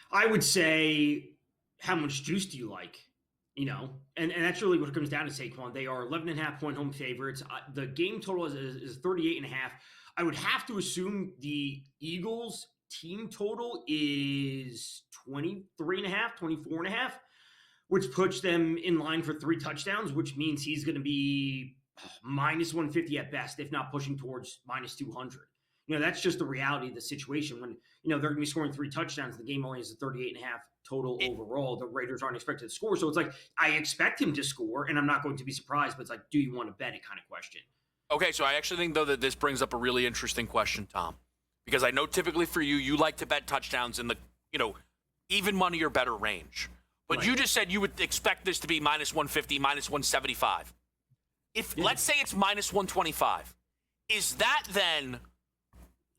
I would say, how much juice do you like? And that's really what it comes down to Saquon. They are 11.5-point home favorites. The game total is 38.5. I would have to assume the Eagles team total is 23.5, 24.5, which puts them in line for 3 touchdowns, which means he's going to be minus 150 at best, if not pushing towards minus 200. That's just the reality of the situation. When, they're going to be scoring 3 touchdowns, the game only is a 38.5 total overall. The Raiders aren't expected to score. So it's like, I expect him to score, and I'm not going to be surprised, but it's like, do you want to bet it kind of question. Okay, so I actually think, though, that this brings up a really interesting question, Tom, because I know typically for you like to bet touchdowns in the, even money or better range. But right. You just said you would expect this to be minus 150, minus 175. Let's say it's minus 125, is that then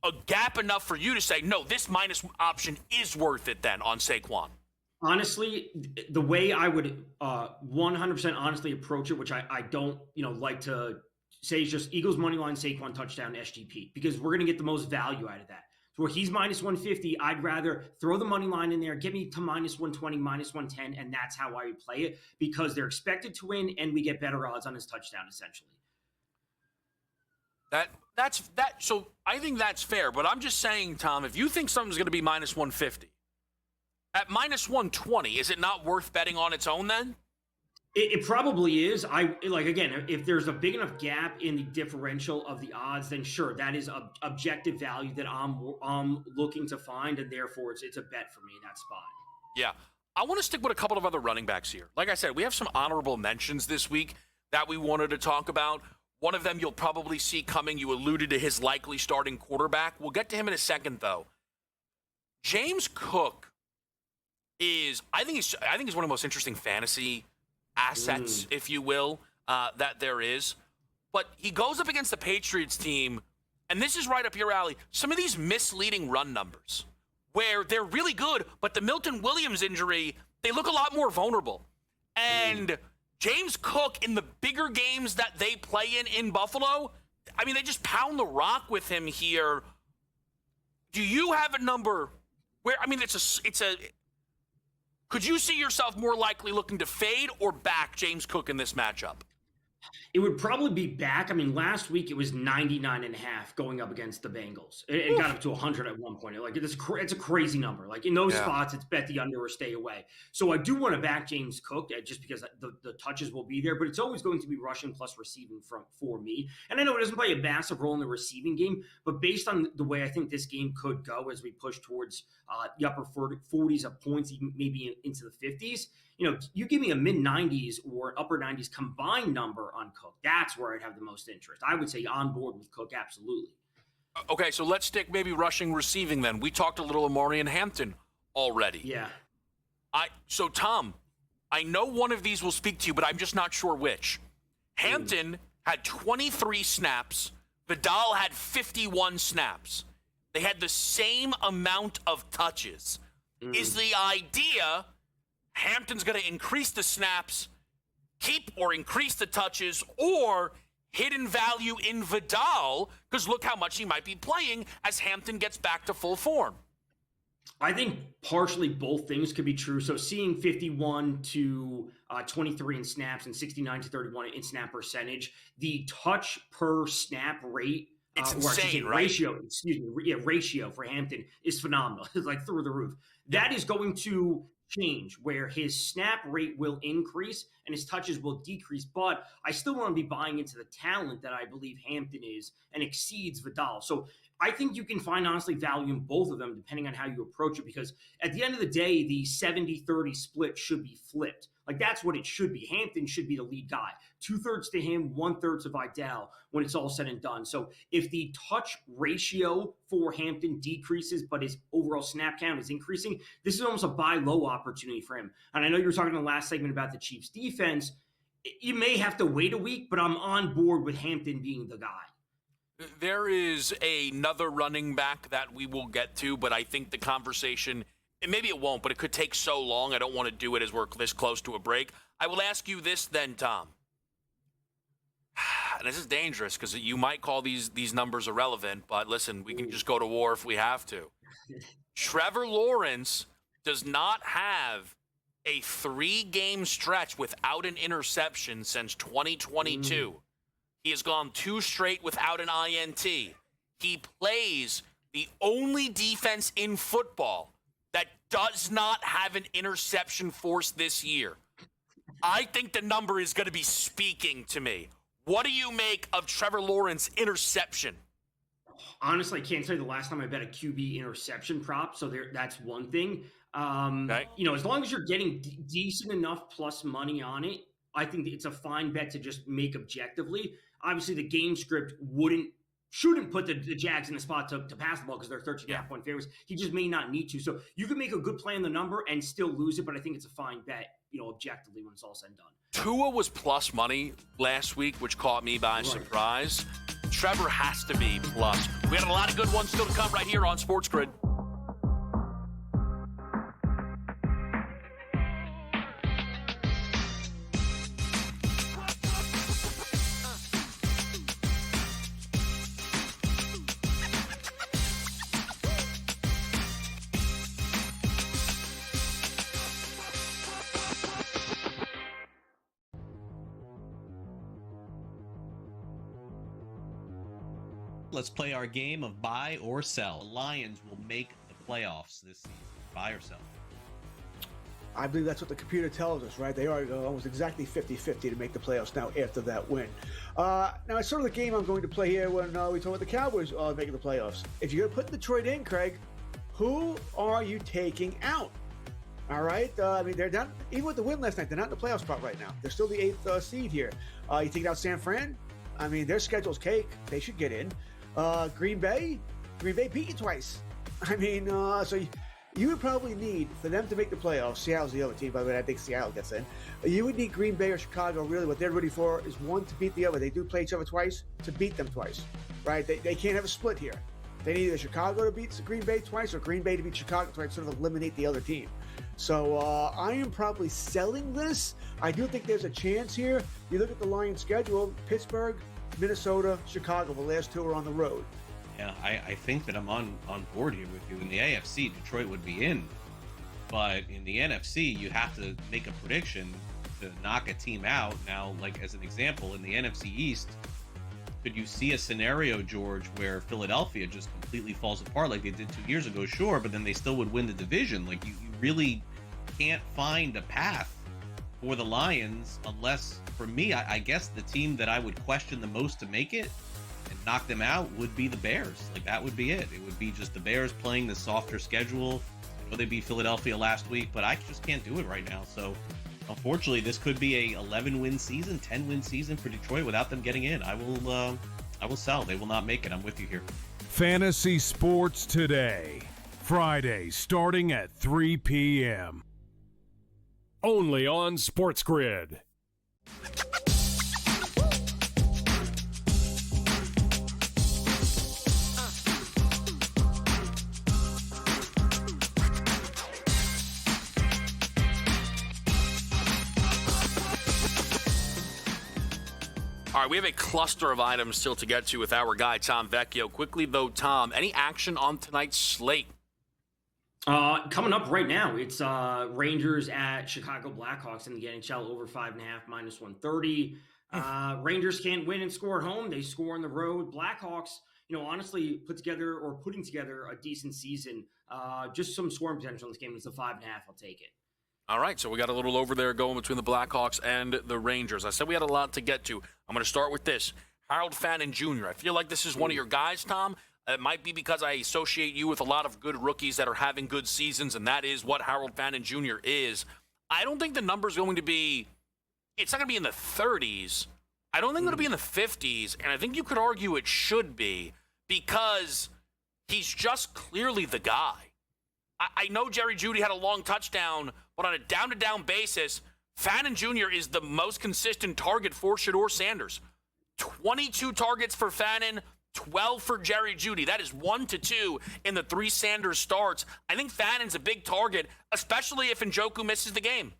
a gap enough for you to say, no, this minus option is worth it then on Saquon? Honestly, the way I would 100% honestly approach it, which I don't, like to say, is just Eagles money line, Saquon touchdown, SGP, because we're going to get the most value out of that. So where he's minus 150, I'd rather throw the money line in there, get me to minus 120, minus 110, and that's how I would play it, because they're expected to win and we get better odds on his touchdown, essentially. So I think that's fair, but I'm just saying, Tom, if you think something's going to be minus 150, at minus 120, is it not worth betting on its own then? It probably is. Again, if there's a big enough gap in the differential of the odds, then sure, that is objective value that I'm looking to find, and therefore it's a bet for me in that spot. Yeah. I want to stick with a couple of other running backs here. Like I said, we have some honorable mentions this week that we wanted to talk about. One of them you'll probably see coming. You alluded to his likely starting quarterback. We'll get to him in a second, though. James Cook I think he's one of the most interesting fantasy assets, if you will, that there is. But he goes up against the Patriots team, and this is right up your alley, some of these misleading run numbers where they're really good, but the Milton Williams injury, they look a lot more vulnerable. And James Cook, in the bigger games that they play in Buffalo, I mean, they just pound the rock with him here. Do you have a number where, I mean, could you see yourself more likely looking to fade or back James Cook in this matchup? It would probably be back. I mean, last week it was 99.5 going up against the Bengals. It got up to 100 at one point. Like, it's a crazy number. Like, in those spots, it's bet the under or stay away. So I do want to back James Cook just because the touches will be there, but it's always going to be rushing plus receiving for me. And I know it doesn't play a massive role in the receiving game, but based on the way I think this game could go as we push towards the upper 40s of points, even maybe into the 50s, you give me a mid-90s or upper 90s combined number on Cook. That's where I'd have the most interest. I would say on board with Cook, absolutely. Okay, so let's stick maybe rushing, receiving then. We talked a little Amari and Hampton already. Yeah. So, Tom, I know one of these will speak to you, but I'm just not sure which. Hampton had 23 snaps. Vidal had 51 snaps. They had the same amount of touches. Is the idea Hampton's going to increase the snaps, keep or increase the touches, or hidden value in Vidal, because look how much he might be playing as Hampton gets back to full form? I think partially both things could be true. So seeing 51 to 23 in snaps and 69 to 31 in snap percentage, the touch per snap rate, it's insane, right? Ratio for Hampton is phenomenal. It's like through the roof. That is going to change where his snap rate will increase and his touches will decrease, but I still want to be buying into the talent that I believe Hampton is and exceeds Vidal. So I think you can find, honestly, value in both of them depending on how you approach it, because at the end of the day, the 70-30 split should be flipped. Like, that's what it should be. Hampton should be the lead guy. 2/3 to him, 1/3 to Vidal when it's all said and done. So if the touch ratio for Hampton decreases, but his overall snap count is increasing, this is almost a buy low opportunity for him. And I know you were talking in the last segment about the Chiefs defense. You may have to wait a week, but I'm on board with Hampton being the guy. There is another running back that we will get to, but I think the conversation, and maybe it won't, but it could take so long. I don't want to do it as we're this close to a break. I will ask you this then, Tom. And this is dangerous because you might call these numbers irrelevant, but listen, we can just go to war if we have to. Trevor Lawrence does not have a 3-game stretch without an interception since 2022. He has gone 2 straight without an INT. He plays the only defense in football that does not have an interception force this year. I think the number is going to be speaking to me. What do you make of Trevor Lawrence interception? Honestly, I can't tell you the last time I bet a QB interception prop, so that's one thing. Okay. As long as you're getting decent enough plus money on it, I think it's a fine bet to just make objectively. Obviously, the game script shouldn't put the Jags in the spot to pass the ball because they're 13.5-point favorites. He just may not need to. So you can make a good play on the number and still lose it, but I think it's a fine bet, objectively when it's all said and done. Tua was plus money last week, which caught me by surprise. Trevor has to be plus. We got a lot of good ones still to come right here on SportsGrid. Let's play our game of buy or sell. The Lions will make the playoffs this season. Buy or sell? I believe that's what the computer tells us, right? They are almost exactly 50-50 to make the playoffs now after that win. Now, it's sort of the game I'm going to play here when we talk about the Cowboys making the playoffs. If you're going to put Detroit in, Craig, who are you taking out? All right? They're not, even with the win last night, they're not in the playoff spot right now. They're still the 8th seed here. You take out San Fran? Their schedule's cake. They should get in. Green Bay beat you twice. So you would probably need, for them to make the playoffs, Seattle's the other team, by the way, I think Seattle gets in. You would need Green Bay or Chicago, really, what they're ready for is one to beat the other. They do play each other twice, to beat them twice, right? They can't have a split here. They need either Chicago to beat Green Bay twice or Green Bay to beat Chicago twice, sort of eliminate the other team. So I am probably selling this. I do think there's a chance here. You look at the Lions' schedule, Pittsburgh, Minnesota, Chicago, the last 2 are on the road. Yeah, I think that I'm on board here with you. In the AFC, Detroit would be in. But in the NFC, you have to make a prediction to knock a team out. Now, like as an example, in the NFC East, could you see a scenario, George, where Philadelphia just completely falls apart like they did 2 years ago? Sure, but then they still would win the division. Like you really can't find a path for the Lions unless, for me, I guess the team that I would question the most to make it and knock them out would be the Bears. Like that would be it. It would be just the Bears playing the softer schedule. I know they beat Philadelphia last week, but I just can't do it right now. So unfortunately, this could be a 11-win season, 10-win season for Detroit without them getting in. I will sell. They will not make it. I'm with you here. Fantasy Sports Today, Friday, starting at 3 p.m. Only on SportsGrid. All right, we have a cluster of items still to get to with our guy, Tom Vecchio. Quickly, though, Tom, any action on tonight's slate? Coming up right now, it's Rangers at Chicago Blackhawks in the NHL, over 5.5, -130. Rangers can't win and score at home. They score on the road. Blackhawks, honestly putting together a decent season. Just some scoring potential in this game. It's a 5.5. I'll take it. All right, so we got a little over there going between the Blackhawks and the Rangers. I said we had a lot to get to. I'm going to start with this. Harold Fannin Jr. I feel like this is one of your guys, Tom. It might be because I associate you with a lot of good rookies that are having good seasons, and that is what Harold Fannin Jr. is. I don't think the number's going to be, it's not going to be in the 30s. I don't think it'll be in the 50s, and I think you could argue it should be because he's just clearly the guy. I know Jerry Jeudy had a long touchdown, but on a down-to-down basis, Fannin Jr. is the most consistent target for Shedeur Sanders. 22 targets for Fannin, 12 for Jerry Jeudy. That is 1-2 in the 3 Sanders starts. I think Fannin's a big target, especially if Njoku misses the game.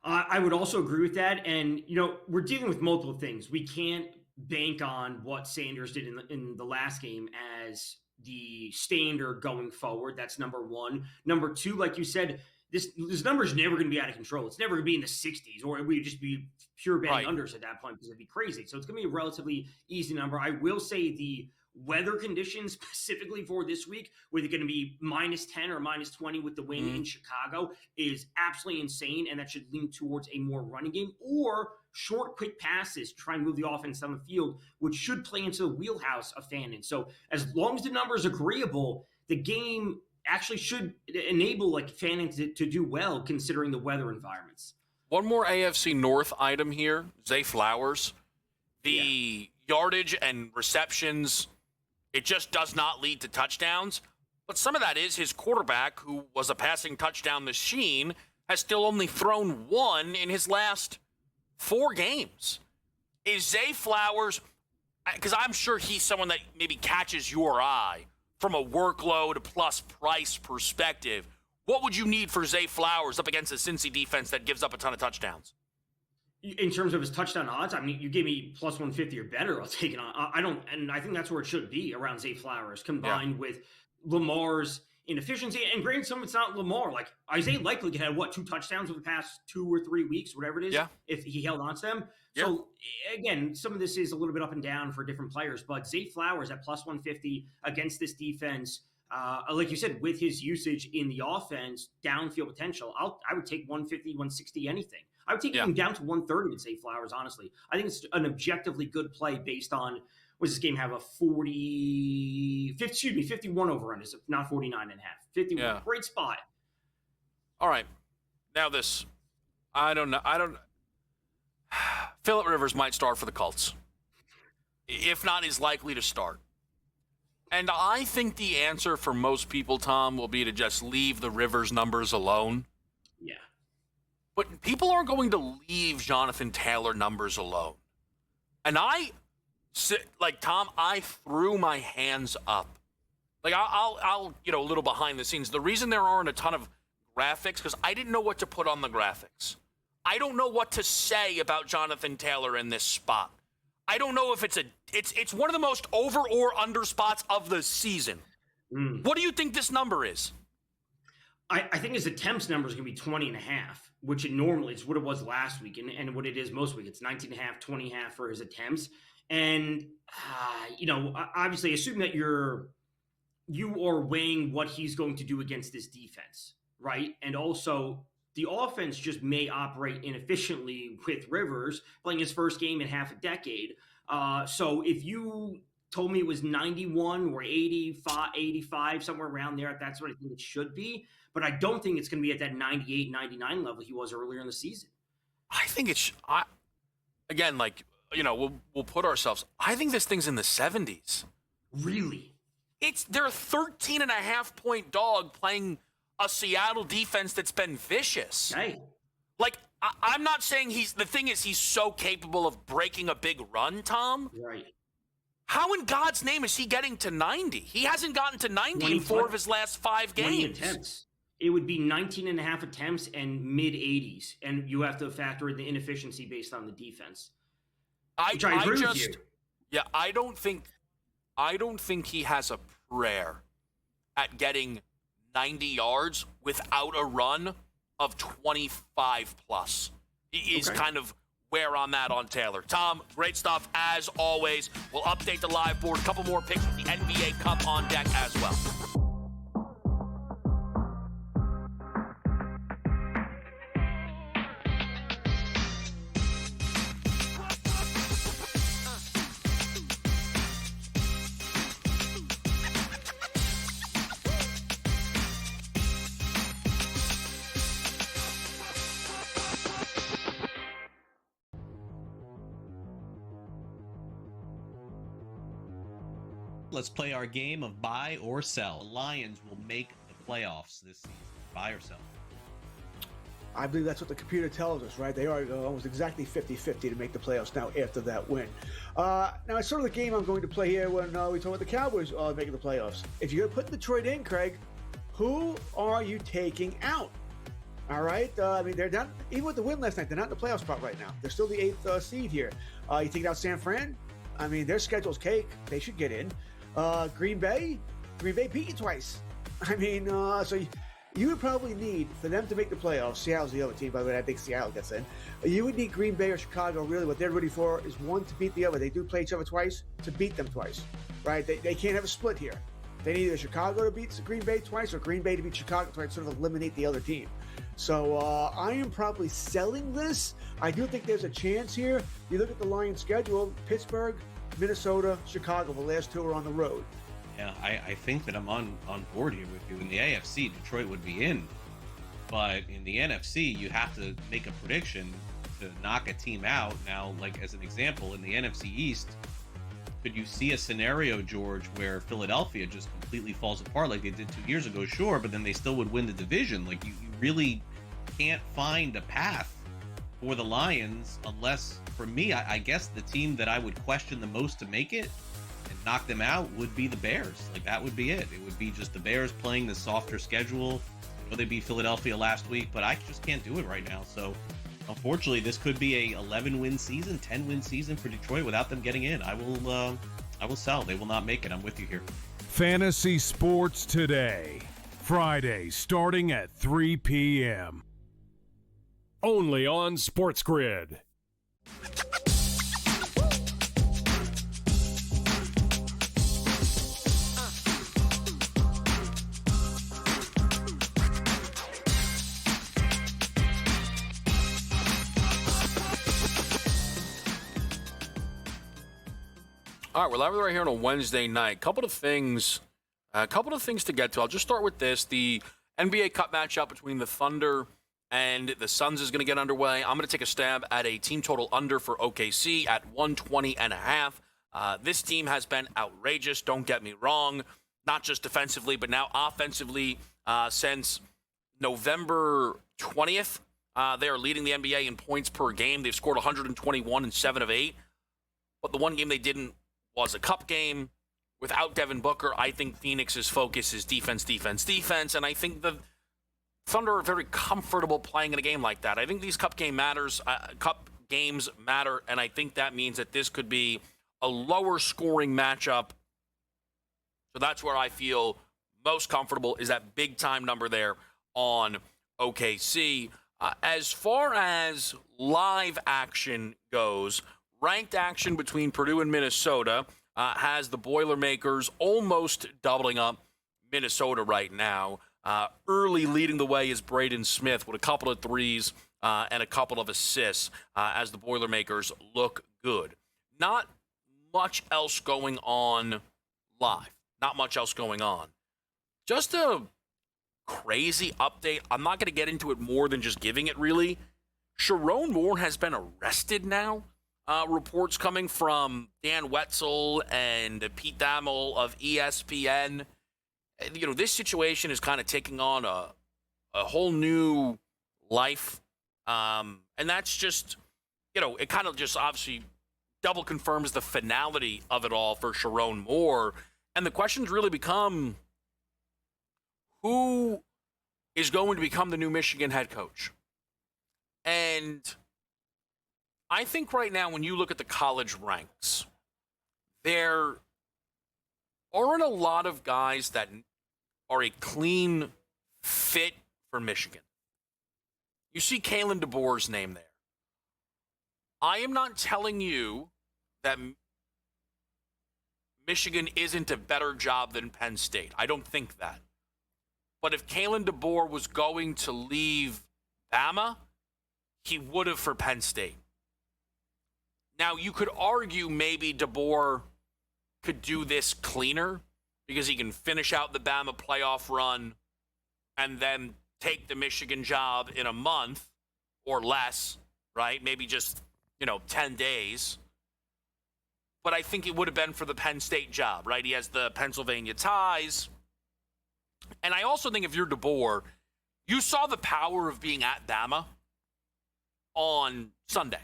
I would also agree with that. And, we're dealing with multiple things. We can't bank on what Sanders did in the last game as the standard going forward. That's number one. Number two, like you said, this number is never going to be out of control. It's never going to be in the 60s, or it would just be pure betting unders at that point because it'd be crazy. So it's going to be a relatively easy number. I will say the weather conditions specifically for this week, where they're going to be -10 or -20 with the wind in Chicago, is absolutely insane, and that should lean towards a more running game or short, quick passes to try and move the offense down the field, which should play into the wheelhouse of Fannin. So as long as the number is agreeable, the game actually should enable Fannin to do well considering the weather environments. One more AFC North item here, Zay Flowers. The yardage and receptions, it just does not lead to touchdowns. But some of that is his quarterback, who was a passing touchdown machine, has still only thrown 1 in his last 4 games. Is Zay Flowers, because I'm sure he's someone that maybe catches your eye from a workload plus price perspective, what would you need for Zay Flowers up against a Cincy defense that gives up a ton of touchdowns? In terms of his touchdown odds, I mean, you gave me plus 150 or better, I'll take it on. I think that's where it should be, around Zay Flowers, combined with Lamar's inefficiency. And granted, some of it's not Lamar. Like, Isaiah likely had, 2 touchdowns over the past 2 or 3 weeks, whatever it is, if he held on to them. So, again, some of this is a little bit up and down for different players. But Zay Flowers at plus 150 against this defense, like you said, with his usage in the offense, downfield potential, I would take 150, 160, anything. I would take him down to 130 with Zay Flowers, honestly. I think it's an objectively good play based on, what does this game have, a 51 over-under, not 49.5. 51, great spot. All right. Now this, I don't know. Phillip Rivers might start for the Colts. If not, is likely to start. And I think the answer for most people, Tom, will be to just leave the Rivers numbers alone. Yeah. But people aren't going to leave Jonathan Taylor numbers alone. And Tom, I threw my hands up. I'll a little behind the scenes. The reason there aren't a ton of graphics, because I didn't know what to put on the graphics. I don't know what to say about Jonathan Taylor in this spot. I don't know if it's one of the most over or under spots of the season. What do you think this number is? I think his attempts number is going to be 20.5, which it normally is what it was last week and what it is most week. It's 19.5, 20.5 for his attempts. And, obviously assume that you are weighing what he's going to do against this defense, right? And also the offense just may operate inefficiently with Rivers playing his first game in half a decade. So if you told me it was 91 or 85, somewhere around there, that's what I think it should be. But I don't think it's going to be at that 98, 99 level he was earlier in the season. I think we'll put ourselves, I think this thing's in the 70s. Really? They're a 13.5-point dog playing a Seattle defense that's been vicious. Hey. I'm not saying he's so capable of breaking a big run, Tom. Right. How in God's name is he getting to 90? He hasn't gotten to 90 in 4 of his last 5 games. 20 attempts. It would be 19.5 attempts and mid-80s, and you have to factor in the inefficiency based on the defense. I agree with you. Yeah, I don't think he has a prayer at getting 90 yards without a run of 25 plus. Is kind of where I'm at on Taylor. Tom, great stuff as always. We'll update the live board. A couple more picks with the NBA Cup on deck as well. Let's play our game of buy or sell. The Lions will make the playoffs this season. Buy or sell? I believe that's what the computer tells us, right? They are almost exactly 50-50 to make the playoffs now after that win. Now, it's sort of the game I'm going to play here when we talk about the Cowboys making the playoffs. If you're going to put Detroit in, Craig, who are you taking out? All right? I mean, they're not, even with the win last night, they're not in the playoff spot right now. They're still the 8th seed here. You take out San Fran? I mean, their schedule's cake. They should get in. Green Bay beat you twice. I mean, so you would probably need, for them to make the playoffs, Seattle's the other team, by the way, I think Seattle gets in. You would need Green Bay or Chicago, really. What they're ready for is one to beat the other. They do play each other twice, to beat them twice, right? They can't have a split here. They need either Chicago to beat Green Bay twice or Green Bay to beat Chicago twice, sort of eliminate the other team. So I am probably selling this. I do think there's a chance here. You look at the Lions' schedule, Pittsburgh, Minnesota, Chicago, the last two are on the road. Yeah, I think that I'm on board here with you. In the AFC, Detroit would be in. But in the NFC, you have to make a prediction to knock a team out. Now, like as an example, in the NFC East, could you see a scenario, George, where Philadelphia just completely falls apart like they did 2 years ago? Sure, but then they still would win the division. Like you really can't find a path for the Lions unless, for me, I guess the team that I would question the most to make it and knock them out would be the Bears. Like that would be it. It would be just the Bears playing the softer schedule. I know they beat Philadelphia last week, but I just can't do it right now. So unfortunately, this could be a 11-win season, 10-win season for Detroit without them getting in. I will sell. They will not make it. I'm with you here. Fantasy Sports Today, Friday, starting at 3 p.m. Only on SportsGrid. All right, we're live right here on a Wednesday night. Couple of things to get to. I'll just start with this. The NBA Cup matchup between the Thunder and the Suns is going to get underway. I'm going to take a stab at a team total under for OKC at 120.5. This team has been outrageous, don't get me wrong, not just defensively, but now offensively since November 20th. They are leading the NBA in points per game. They've scored 121 in 7 of 8. But the one game they didn't was a cup game. Without Devin Booker, I think Phoenix's focus is defense, defense, defense, and I think the Thunder are very comfortable playing in a game like that. I think these cup games matter, and I think that means that this could be a lower scoring matchup. So that's where I feel most comfortable, is that big time number there on OKC. As far as live action goes, ranked action between Purdue and Minnesota has the Boilermakers almost doubling up Minnesota right now. Early leading the way is Braden Smith with a couple of threes and a couple of assists as the Boilermakers look good. Not much else going on live. Not much else going on. Just a crazy update. I'm not going to get into it more than just giving it, really. Sharon Moore has been arrested now. Reports coming from Dan Wetzel and Pete Thamel of ESPN. You know, this situation is kind of taking on a whole new life. And that's just, you know, it kind of just obviously double confirms the finality of it all for Sharon Moore. And the questions really become, who is going to become the new Michigan head coach? And I think right now, when you look at the college ranks, there aren't a lot of guys that are a clean fit for Michigan. You see Kalen DeBoer's name there. I am not telling you that Michigan isn't a better job than Penn State. I don't think that. But if Kalen DeBoer was going to leave Bama, he would have for Penn State. Now, you could argue maybe DeBoer could do this cleaner because he can finish out the Bama playoff run and then take the Michigan job in a month or less, right? Maybe just, 10 days. but I think it would have been for the Penn State job, right? He has the Pennsylvania ties. And I also think if you're DeBoer, you saw the power of being at Bama on Sunday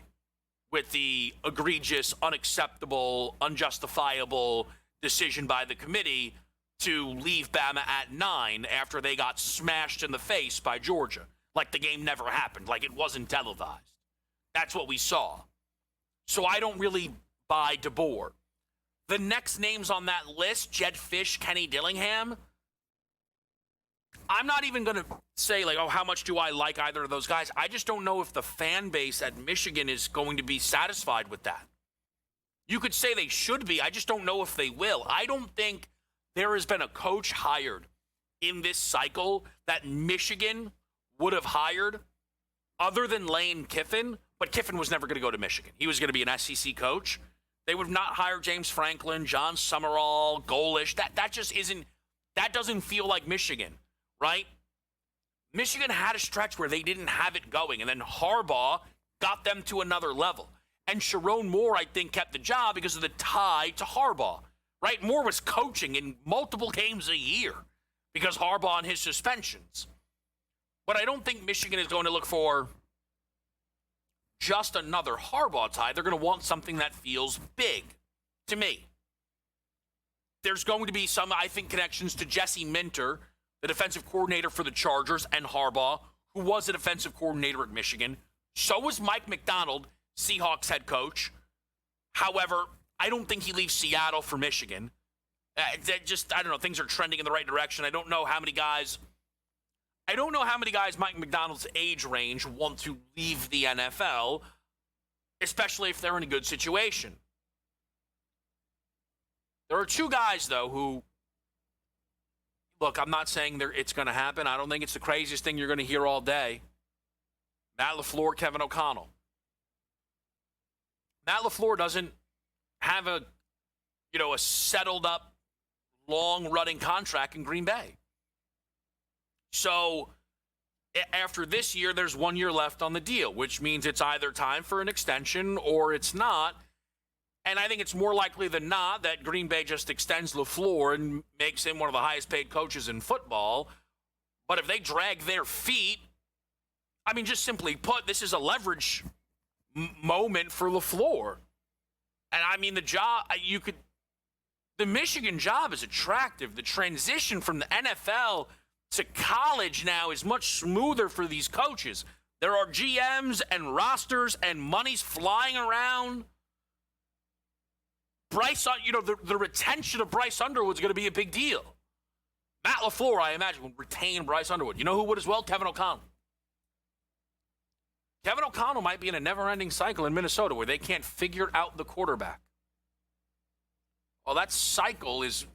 with the egregious, unacceptable, unjustifiable decision by the committee to leave Bama at 9 after they got smashed in the face by Georgia. Like the game never happened, like it wasn't televised. That's what we saw. So I don't really buy DeBoer. The next names on that list, Jed Fish, Kenny Dillingham, I'm not even going to say, like, oh, how much do I like either of those guys? I just don't know if the fan base at Michigan is going to be satisfied with that. You could say they should be. I just don't know if they will. I don't think there has been a coach hired in this cycle that Michigan would have hired other than Lane Kiffin, but Kiffin was never going to go to Michigan. He was going to be an SEC coach. They would not hire James Franklin, John Summerall, Golish. That just isn't, that doesn't feel like Michigan, right? Michigan had a stretch where they didn't have it going, and then Harbaugh got them to another level. And Sharon Moore, I think, kept the job because of the tie to Harbaugh, right? Moore was coaching in multiple games a year because Harbaugh and his suspensions. But I don't think Michigan is going to look for just another Harbaugh tie. They're going to want something that feels big to me. There's going to be some, I think, connections to Jesse Minter, the defensive coordinator for the Chargers, and Harbaugh, who was a defensive coordinator at Michigan. So was Mike McDonald, Seahawks head coach. However, I don't think he leaves Seattle for Michigan. I don't know. Things are trending in the right direction. I don't know how many guys Mike McDonald's age range want to leave the NFL, especially if they're in a good situation. There are two guys, though, who, look, I'm not saying it's going to happen. I don't think it's the craziest thing you're going to hear all day. Matt LaFleur, Kevin O'Connell. Matt LaFleur doesn't have a settled up, long-running contract in Green Bay. So after this year, there's 1 year left on the deal, which means it's either time for an extension or it's not. And I think it's more likely than not that Green Bay just extends LaFleur and makes him one of the highest paid coaches in football. But if they drag their feet, I mean, just simply put, this is a leverage moment for LaFleur. And I mean, the Michigan job is attractive. The transition from the NFL to college now is much smoother for these coaches. There are GMs and rosters and money's flying around. The retention of Bryce Underwood is going to be a big deal. Matt LaFleur, I imagine, will retain Bryce Underwood. You know who would as well? Kevin O'Connell. Kevin O'Connell might be in a never-ending cycle in Minnesota where they can't figure out the quarterback. Well, that cycle is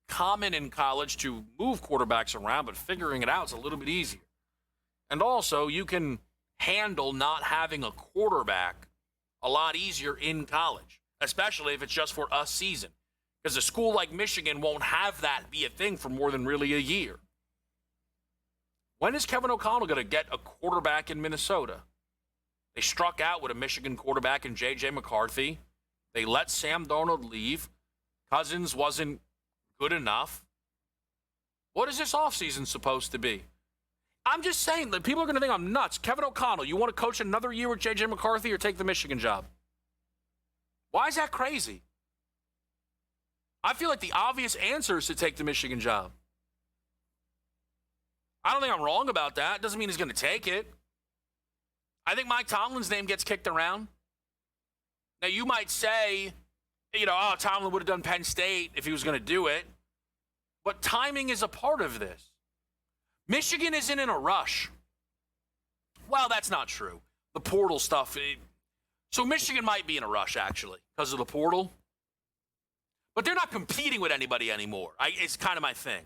common in college to move quarterbacks around, but figuring it out is a little bit easier. And also, you can handle not having a quarterback a lot easier in college, especially if it's just for a season, because a school like Michigan won't have that be a thing for more than really a year. When is Kevin O'Connell going to get a quarterback in Minnesota? They struck out with a Michigan quarterback in J.J. McCarthy. They let Sam Darnold leave. Cousins wasn't good enough. What is this offseason supposed to be? I'm just saying that people are going to think I'm nuts. Kevin O'Connell, you want to coach another year with J.J. McCarthy or take the Michigan job? Why is that crazy? I feel like the obvious answer is to take the Michigan job. I don't think I'm wrong about that. Doesn't mean he's going to take it. I think Mike Tomlin's name gets kicked around. Now, you might say, Tomlin would have done Penn State if he was going to do it. But timing is a part of this. Michigan isn't in a rush. Well, that's not true. The portal stuff. So Michigan might be in a rush, actually, because of the portal. But they're not competing with anybody anymore. It's kind of my thing.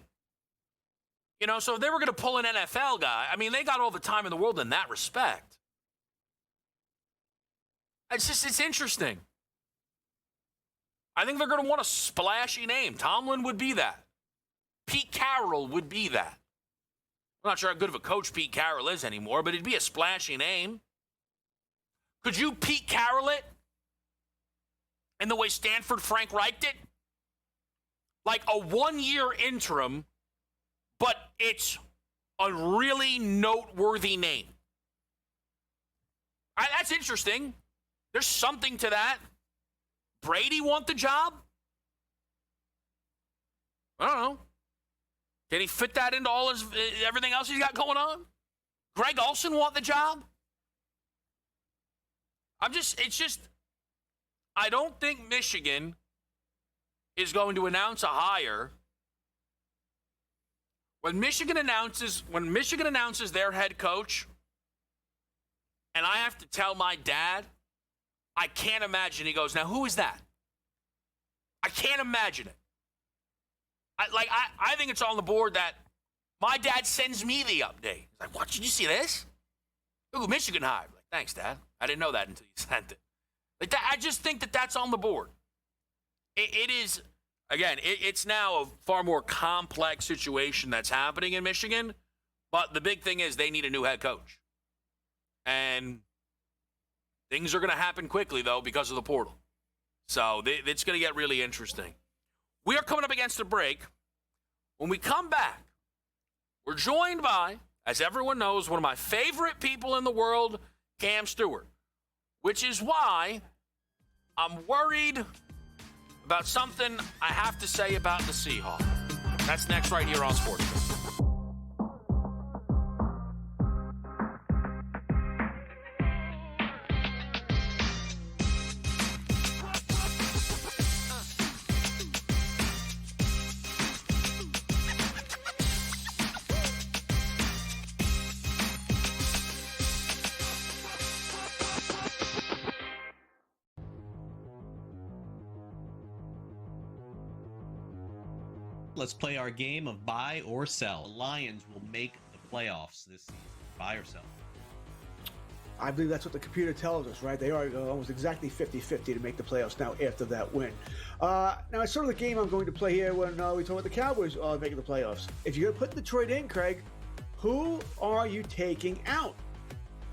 So if they were going to pull an NFL guy, I mean, they got all the time in the world in that respect. It's interesting. I think they're going to want a splashy name. Tomlin would be that. Pete Carroll would be that. I'm not sure how good of a coach Pete Carroll is anymore, but it'd be a splashy name. Could you Pete Carroll it and the way Stanford Frank Reich'd it? Like a 1-year interim, but it's a really noteworthy name. That's interesting. There's something to that. Brady want the job? I don't know. Can he fit that into everything else he's got going on? Greg Olson want the job? I don't think Michigan is going to announce a hire. When Michigan announces their head coach, and I have to tell my dad, I can't imagine. He goes, now who is that? I can't imagine it. I think it's on the board that my dad sends me the update. He's like, what, did you see this? Look who Michigan hired. Like, thanks, Dad. I didn't know that until you sent it. Like that, I just think that that's on the board. It is, again, it's now a far more complex situation that's happening in Michigan, but the big thing is they need a new head coach. And things are going to happen quickly, though, because of the portal. So it's going to get really interesting. We are coming up against a break. When we come back, we're joined by, as everyone knows, one of my favorite people in the world, Cam Stewart, which is why I'm worried about something I have to say about the Seahawks. That's next right here on SportsGrid. Let's play our game of buy or sell. The Lions will make the playoffs this season. Buy or sell? I believe that's what the computer tells us, right? They are almost exactly 50-50 to make the playoffs now after that win. Now, it's sort of the game I'm going to play here when we talk about the Cowboys making the playoffs. If you're going to put Detroit in, Craig, who are you taking out?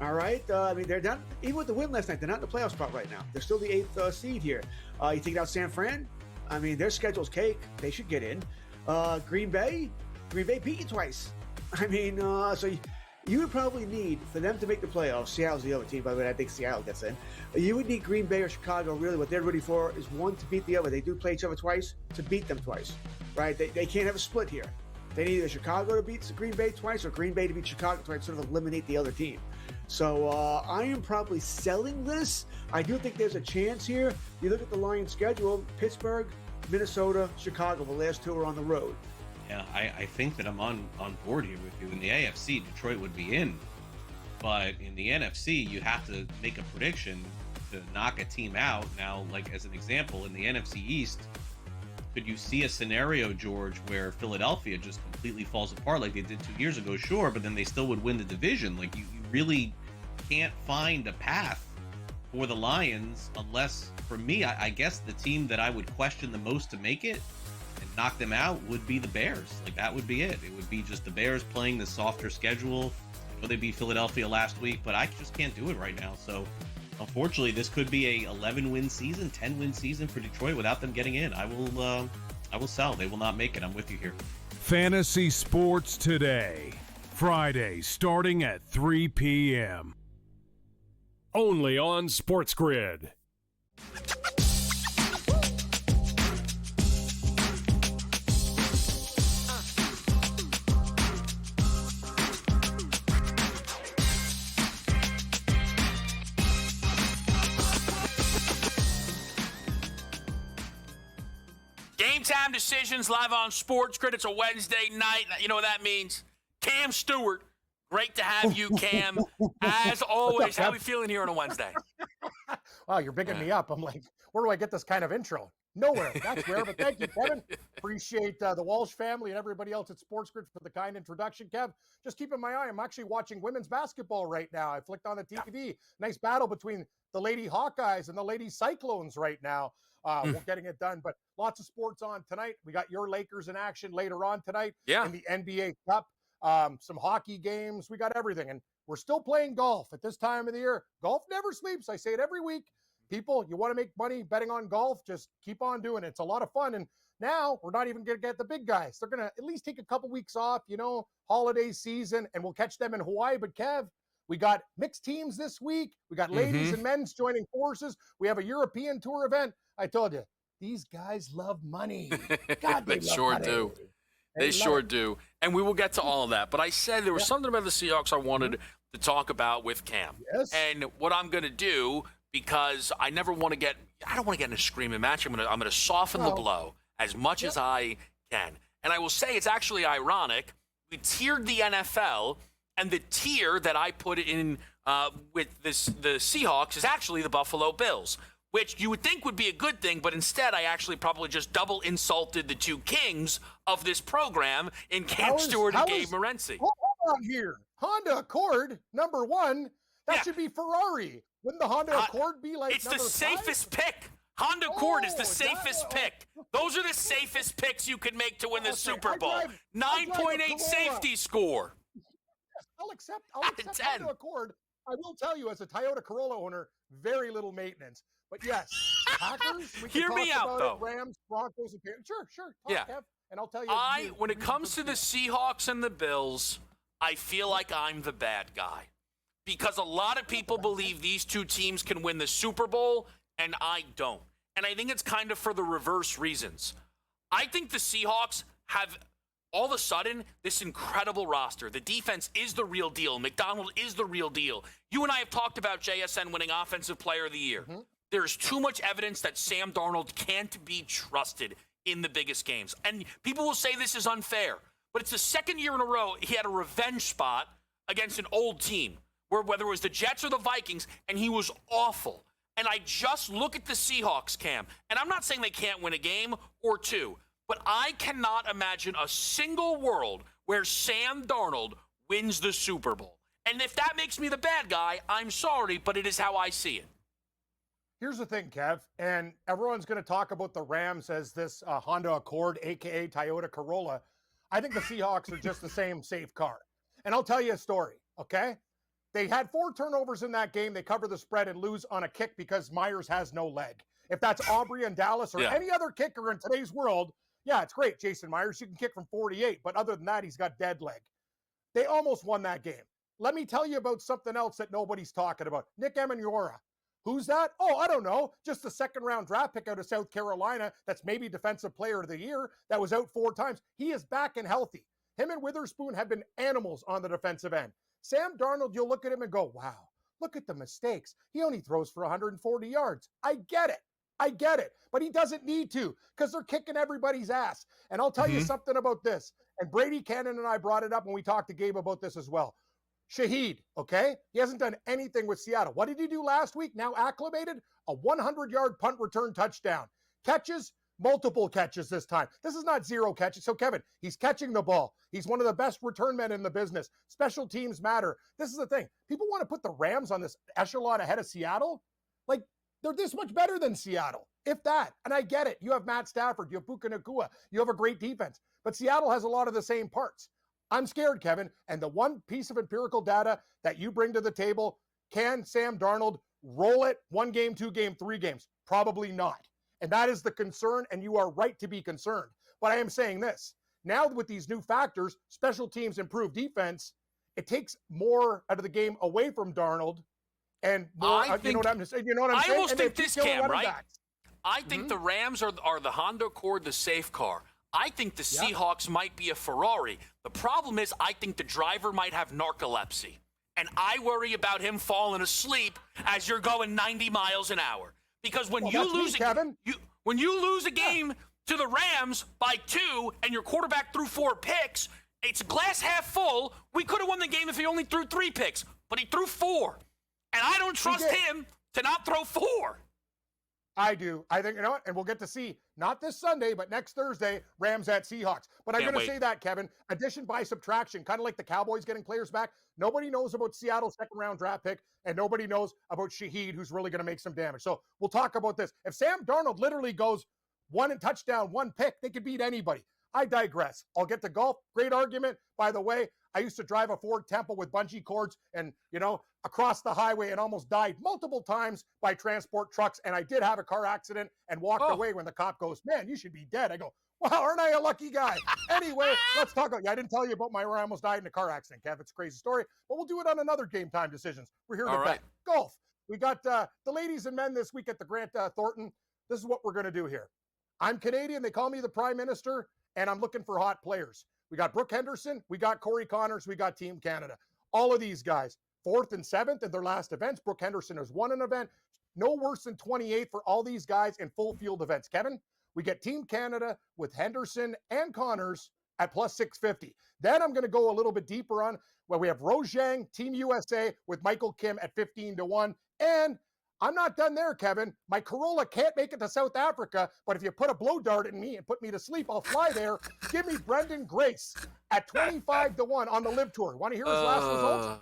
All right? I mean, they're not, even with the win last night, they're not in the playoff spot right now. They're still the 8th seed here. You take out San Fran? I mean, their schedule's cake. They should get in. Green Bay beat you twice. I mean, so you would probably need, for them to make the playoffs, Seattle's the other team, by the way, I think Seattle gets in. You would need Green Bay or Chicago, really, what they're ready for is one to beat the other. They do play each other twice, to beat them twice, right? They can't have a split here. They need either Chicago to beat Green Bay twice or Green Bay to beat Chicago twice, sort of eliminate the other team. So I am probably selling this. I do think there's a chance here. You look at the Lions' schedule, Pittsburgh, Minnesota, Chicago, the last two are on the road. Yeah, I think that I'm on board here with you. In the AFC, Detroit would be in. But in the NFC, you have to make a prediction to knock a team out. Now, like as an example, in the NFC East, could you see a scenario, George, where Philadelphia just completely falls apart like they did 2 years ago? Sure, but then they still would win the division. Like you really can't find a path for the Lions unless, for me, I guess the team that I would question the most to make it and knock them out would be the Bears. Like that would be it. It would be just the Bears playing the softer schedule. I know they beat Philadelphia last week, but I just can't do it right now. So unfortunately, this could be a 11-win season, 10-win season for Detroit without them getting in. I will sell. They will not make it. I'm with you here. Fantasy Sports Today, Friday, starting at 3 p.m. Only on SportsGrid. Game time decisions live on SportsGrid. It's a Wednesday night. You know what that means. Cam Stewart. Great to have you, Cam. As always, how are we feeling here on a Wednesday? Wow, you're bigging me up. I'm like, where do I get this kind of intro? Nowhere. That's rare, but thank you, Kevin. Appreciate the Walsh family and everybody else at SportsGrid for the kind introduction, Kev. Just keeping my eye. I'm actually watching women's basketball right now. I flicked on the TV. Nice battle between the Lady Hawkeyes and the Lady Cyclones right now. We're getting it done, but lots of sports on tonight. We got your Lakers in action later on tonight in the NBA Cup. Some hockey games. We got everything. And we're still playing golf at this time of the year. Golf never sleeps. I say it every week. people, you want to make money betting on golf, just keep on doing it. It's a lot of fun. And now we're not even going to get the big guys. They're going to at least take a couple weeks off, holiday season, and we'll catch them in Hawaii. But Kev, we got mixed teams this week. We got ladies and men's joining forces. We have a European tour event. I told you, these guys love money. God, they sure do. They sure do. And we will get to all of that. But I said there was something about the Seahawks I wanted to talk about with Cam. Yes. And what I'm going to do, because I don't want to get in a screaming match. I'm going to soften the blow as much as I can. And I will say it's actually ironic. We tiered the NFL, and the tier that I put in with the Seahawks is actually the Buffalo Bills, which you would think would be a good thing, but instead I actually probably just double insulted the two kings of this program in Cam Stewart and Gabe Morency. Hold on here. Honda Accord, number one. That should be Ferrari. Wouldn't the Honda Accord be like it's number the safest pick. Honda Accord is the safest pick. Those are the safest picks you could make to win the Super Bowl. 9.8 safety score. I'll accept Honda Accord. I will tell you, as a Toyota Corolla owner, very little maintenance. But yes, Packers. We can Hear me talk out, about though. It, Rams, Broncos, and Sure. Talk, Kev, and I'll tell you. When it comes to the Seahawks and the Bills, I feel like I'm the bad guy because a lot of people believe these two teams can win the Super Bowl, and I don't. And I think it's kind of for the reverse reasons. I think the Seahawks have all of a sudden this incredible roster. The defense is the real deal. McDonald is the real deal. You and I have talked about JSN winning Offensive Player of the Year. There's too much evidence that Sam Darnold can't be trusted in the biggest games. And people will say this is unfair, but it's the second year in a row he had a revenge spot against an old team, whether it was the Jets or the Vikings, and he was awful. And I just look at the Seahawks, Cam, and I'm not saying they can't win a game or two, but I cannot imagine a single world where Sam Darnold wins the Super Bowl. And if that makes me the bad guy, I'm sorry, but it is how I see it. Here's the thing, Kev, and everyone's going to talk about the Rams as this Honda Accord, a.k.a. Toyota Corolla. I think the Seahawks are just the same safe car. And I'll tell you a story, okay? They had 4 turnovers in that game. They cover the spread and lose on a kick because Myers has no leg. If that's Aubrey in Dallas or any other kicker in today's world, yeah, it's great, Jason Myers. You can kick from 48, but other than that, he's got dead leg. They almost won that game. Let me tell you about something else that nobody's talking about. Nick Amendola. Who's that? Oh, I don't know. Just a second-round draft pick out of South Carolina that's maybe Defensive Player of the Year that was out 4 times. He is back and healthy. Him and Witherspoon have been animals on the defensive end. Sam Darnold, you'll look at him and go, wow, look at the mistakes. He only throws for 140 yards. I get it. But he doesn't need to because they're kicking everybody's ass. And I'll tell you something about this. And Brady Cannon and I brought it up when we talked to Gabe about this as well. Shaheed, okay? He hasn't done anything with Seattle. What did he do last week? Now acclimated? A 100-yard punt return touchdown. Catches? Multiple catches this time. This is not 0 catches. So, Kevin, he's catching the ball. He's one of the best return men in the business. Special teams matter. This is the thing. People want to put the Rams on this echelon ahead of Seattle. Like, they're this much better than Seattle, if that. And I get it. You have Matt Stafford. You have Puka Nacua. You have a great defense. But Seattle has a lot of the same parts. I'm scared, Kevin. And the one piece of empirical data that you bring to the table, can Sam Darnold roll it 1 game, 2 game, 3 games? Probably not. And that is the concern, and you are right to be concerned. But I am saying this. Now with these new factors, special teams, improved defense, it takes more out of the game away from Darnold and more, you know what I'm saying? I almost think this, Cam, right? I think the Rams are the Honda Accord, the safe car. I think the Seahawks might be a Ferrari. The problem is I think the driver might have narcolepsy. And I worry about him falling asleep as you're going 90 miles an hour. Because when you lose a game to the Rams by 2 and your quarterback threw 4 picks, it's glass half full. We could have won the game if he only threw 3 picks, but he threw 4. And I don't trust him to not throw 4. I do. I think, you know what? And we'll get to see, not this Sunday, but next Thursday, Rams at Seahawks. But I'm going to say that, Kevin, addition by subtraction, kind of like the Cowboys getting players back. Nobody knows about Seattle's second-round draft pick, and nobody knows about Shaheed, who's really going to make some damage. So we'll talk about this. If Sam Darnold literally goes 1 touchdown, 1 pick, they could beat anybody. I digress. I'll get to golf. Great argument. By the way, I used to drive a Ford Temple with bungee cords and, across the highway and almost died multiple times by transport trucks. And I did have a car accident and walked away when the cop goes, man, you should be dead. I go, wow, aren't I a lucky guy? Anyway, let's talk about, I didn't tell you about where I almost died in a car accident, Kev. It's a crazy story, but we'll do it on another Game Time Decisions. We're here to bet. Golf. We got the ladies and men this week at the Grant Thornton. This is what we're going to do here. I'm Canadian. They call me the Prime Minister, and I'm looking for hot players. We got Brooke Henderson. We got Corey Connors. We got Team Canada. All of these guys, 4th and 7th in their last events. Brooke Henderson has won an event. No worse than 28 for all these guys in full field events. Kevin, we get Team Canada with Henderson and Connors at plus 650. Then I'm going to go a little bit deeper on we have Rojang, Team USA with Michael Kim at 15-1. And I'm not done there, Kevin. My Corolla can't make it to South Africa, but if you put a blow dart in me and put me to sleep, I'll fly there. Give me Brendan Grace at 25-1 on the Live Tour. Want to hear his last results?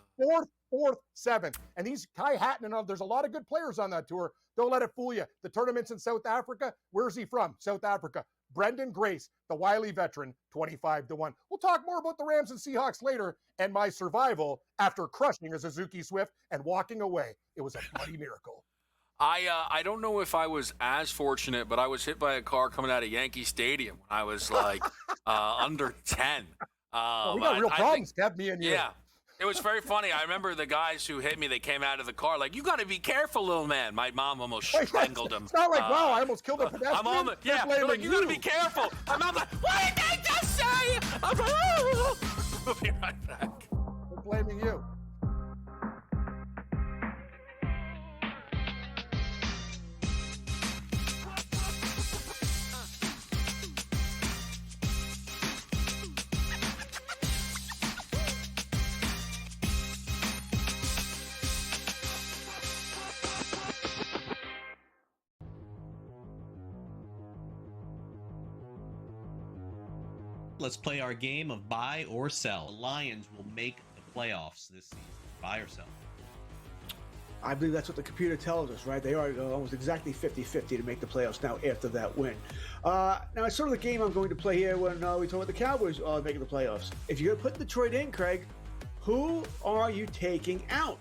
4th, 7th. And these Kai Hatton and there's a lot of good players on that tour. Don't let it fool you. The tournament's in South Africa. Where's he from? South Africa. Brendan Grace, the wily veteran, 25-1. We'll talk more about the Rams and Seahawks later and my survival after crushing a Suzuki Swift and walking away. It was a bloody miracle. I don't know if I was as fortunate, but I was hit by a car coming out of Yankee Stadium when I was like under 10. Well, we got real problems, Kev, me and you. Yeah. It was very funny. I remember the guys who hit me, they came out of the car like, you got to be careful, little man. My mom almost strangled him. It's not like, wow, I almost killed a pedestrian. They're like, you got to be careful. My mom's like, what did they just say? I was like, oh. We'll be right back. We're blaming you. Let's play our game of buy or sell. The Lions will make the playoffs this season. Buy or sell? I believe that's what the computer tells us, right? They are almost exactly 50-50 to make the playoffs now after that win. Now, it's sort of the game I'm going to play here when we talk about the Cowboys making the playoffs. If you're going to put Detroit in, Craig, who are you taking out?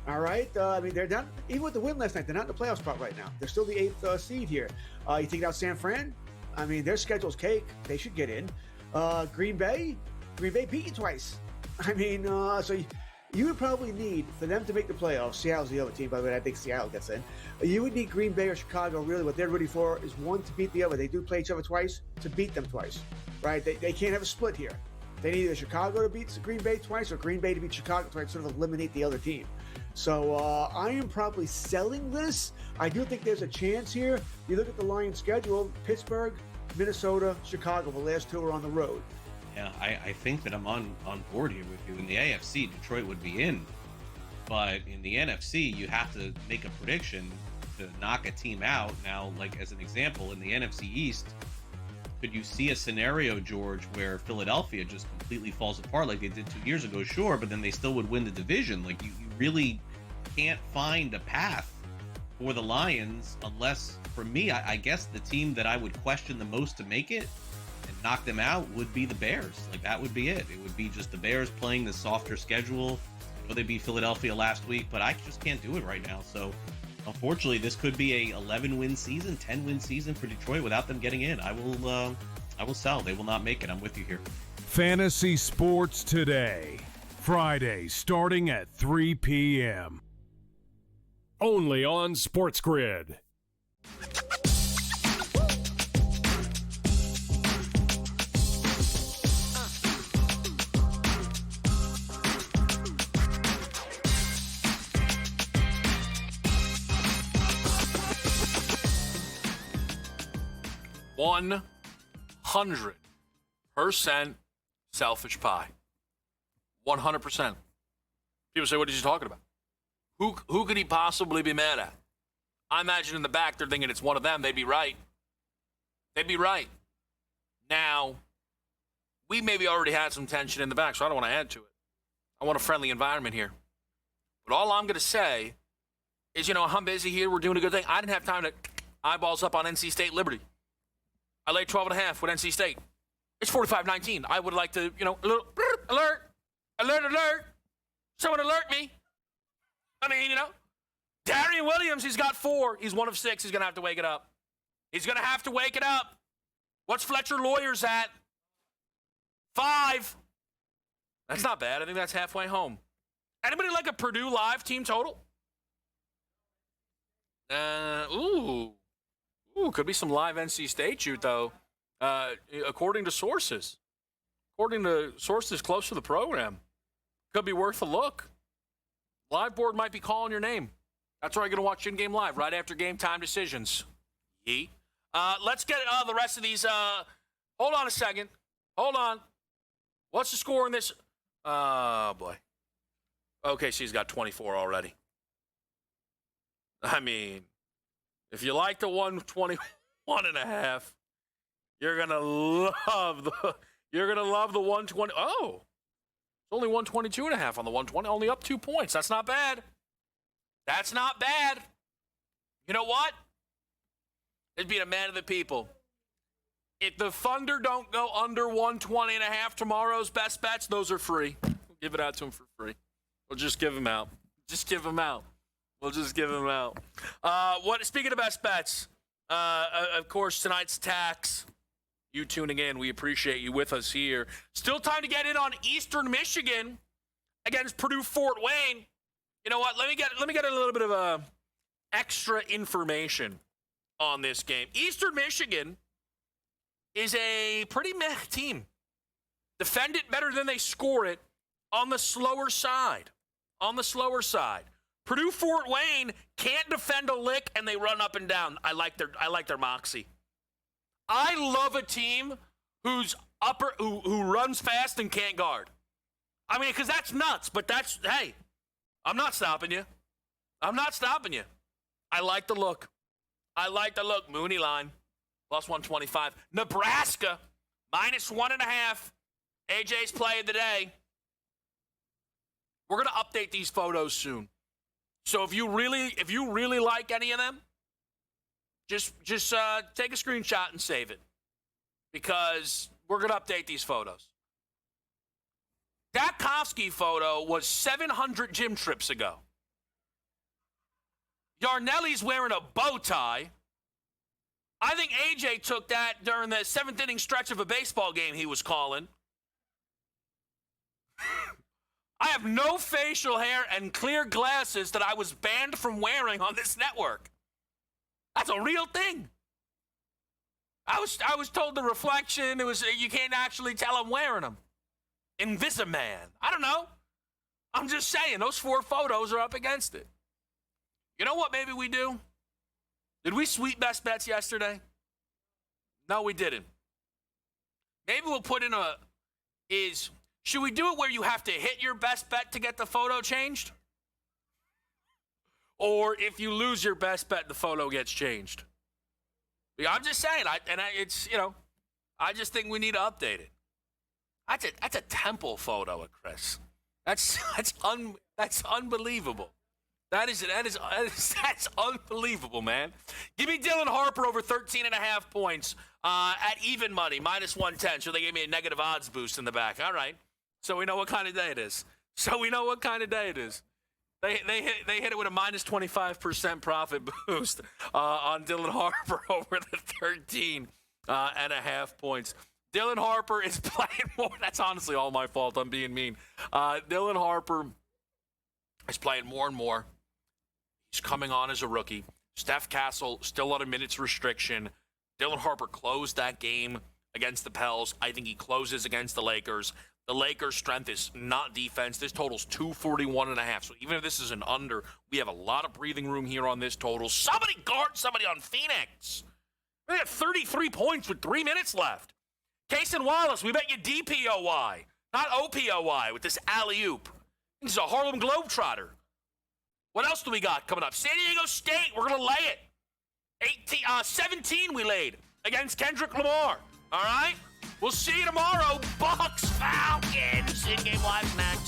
All right? I mean, they're not, even with the win last night, they're not in the playoff spot right now. They're still the 8th seed here. You taking out San Fran? I mean, their schedule's cake. They should get in. Green Bay beat you twice. I mean, so you would probably need, for them to make the playoffs, Seattle's the other team, by the way, I think Seattle gets in. You would need Green Bay or Chicago, really, what they're ready for is one to beat the other. They do play each other twice, to beat them twice, right? They can't have a split here. They need either Chicago to beat Green Bay twice or Green Bay to beat Chicago twice, sort of eliminate the other team. So I am probably selling this. I do think there's a chance here. You look at the Lions' schedule, Pittsburgh, Minnesota, Chicago, the last two are on the road. Yeah, I think that I'm on board here with you. In the AFC, Detroit would be in. But in the NFC, you have to make a prediction to knock a team out. Now, like as an example, in the NFC East, could you see a scenario, George, where Philadelphia just completely falls apart like they did 2 years ago? Sure, but then they still would win the division. Like you really can't find a path for the Lions unless, for me, I guess the team that I would question the most to make it and knock them out would be the Bears. Like that would be it. It would be just the Bears playing the softer schedule. I know they beat Philadelphia last week, but I just can't do it right now. So unfortunately, this could be a 11-win season, 10-win season for Detroit without them getting in. I will sell. They will not make it. I'm with you here. Fantasy Sports Today, Friday, starting at 3 p.m. Only on SportsGrid. $100% selfish pie. 100%. People say, what is he talking about? Who could he possibly be mad at? I imagine in the back they're thinking it's one of them. They'd be right. Now, we maybe already had some tension in the back, so I don't want to add to it. I want a friendly environment here. But all I'm going to say is, I'm busy here. We're doing a good thing. I didn't have time to eyeballs up on NC State Liberty. I laid 12.5 with NC State. It's 45-19. I would like to, alert. Alert, alert. Someone alert me. I mean, Darian Williams, he's got 4. He's 1 of 6. He's going to have to wake it up. He's going to have to wake it up. What's Fletcher Lawyers at? 5. That's not bad. I think that's halfway home. Anybody like a Purdue live team total? Ooh, could be some live NC State shoot, though, according to sources. According to sources close to the program. Could be worth a look. Live board might be calling your name. That's where I'm going to watch in-game live, right after game time decisions. Yeet. Let's get the rest of these. Hold on a second. Hold on. What's the score in this? Oh, boy. Okay, she's got 24 already. I mean, if you like the 121.5, you're gonna love the 120. Oh, it's only 122.5 on the 120. Only up 2 points. That's not bad. That's not bad. You know what? It's being a man of the people. If the Thunder don't go under 120.5 tomorrow's best bets, those are free. We'll give it out to them for free. We'll just give them out. We'll just give them out. Speaking of best bets, of course, tonight's tax. You tuning in. We appreciate you with us here. Still time to get in on Eastern Michigan against Purdue Fort Wayne. You know what? Let me get a little bit of extra information on this game. Eastern Michigan is a pretty meh team. Defend it better than they score it on the slower side. Purdue Fort Wayne can't defend a lick and they run up and down. I like their moxie. I love a team who runs fast and can't guard. I mean, because that's nuts, but hey, I'm not stopping you. I like the look. Mooney line, plus 125. Nebraska, minus 1.5. AJ's play of the day. We're going to update these photos soon. So if you really like any of them, just take a screenshot and save it, because we're going to update these photos. That Kofsky photo was 700 gym trips ago. Yarnelli's wearing a bow tie. I think AJ took that during the 7th inning stretch of a baseball game he was calling. I have no facial hair and clear glasses that I was banned from wearing on this network. That's a real thing. I was told the reflection, you can't actually tell I'm wearing them. Invisiman. I don't know. I'm just saying, those 4 photos are up against it. You know what maybe we do? Did we sweep best bets yesterday? No, we didn't. Maybe we'll put in should we do it where you have to hit your best bet to get the photo changed? Or if you lose your best bet, the photo gets changed? I'm just saying, I just think we need to update it. That's a temple photo of Chris. That's unbelievable. That's unbelievable, man. Give me Dylan Harper over 13.5 points at even money, minus 110. So they gave me a negative odds boost in the back. All right. So we know what kind of day it is. They hit it with a minus 25% profit boost on Dylan Harper over the 13.5 points. Dylan Harper is playing more. That's honestly all my fault. I'm being mean. Dylan Harper is playing more and more. He's coming on as a rookie. Steph Castle still on a minutes restriction. Dylan Harper closed that game against the Pels. I think he closes against the Lakers. The Lakers' strength is not defense. This total's 241.5. So even if this is an under, we have a lot of breathing room here on this total. Somebody guard somebody on Phoenix. They got 33 points with 3 minutes left. Cason Wallace, we bet you DPOY, not OPOY, with this alley-oop. This is a Harlem Globetrotter. What else do we got coming up? San Diego State, we're going to lay it. 17 we laid against Kendrick Lamar. All right? We'll see you tomorrow. Bucks, Falcons, in-game live next.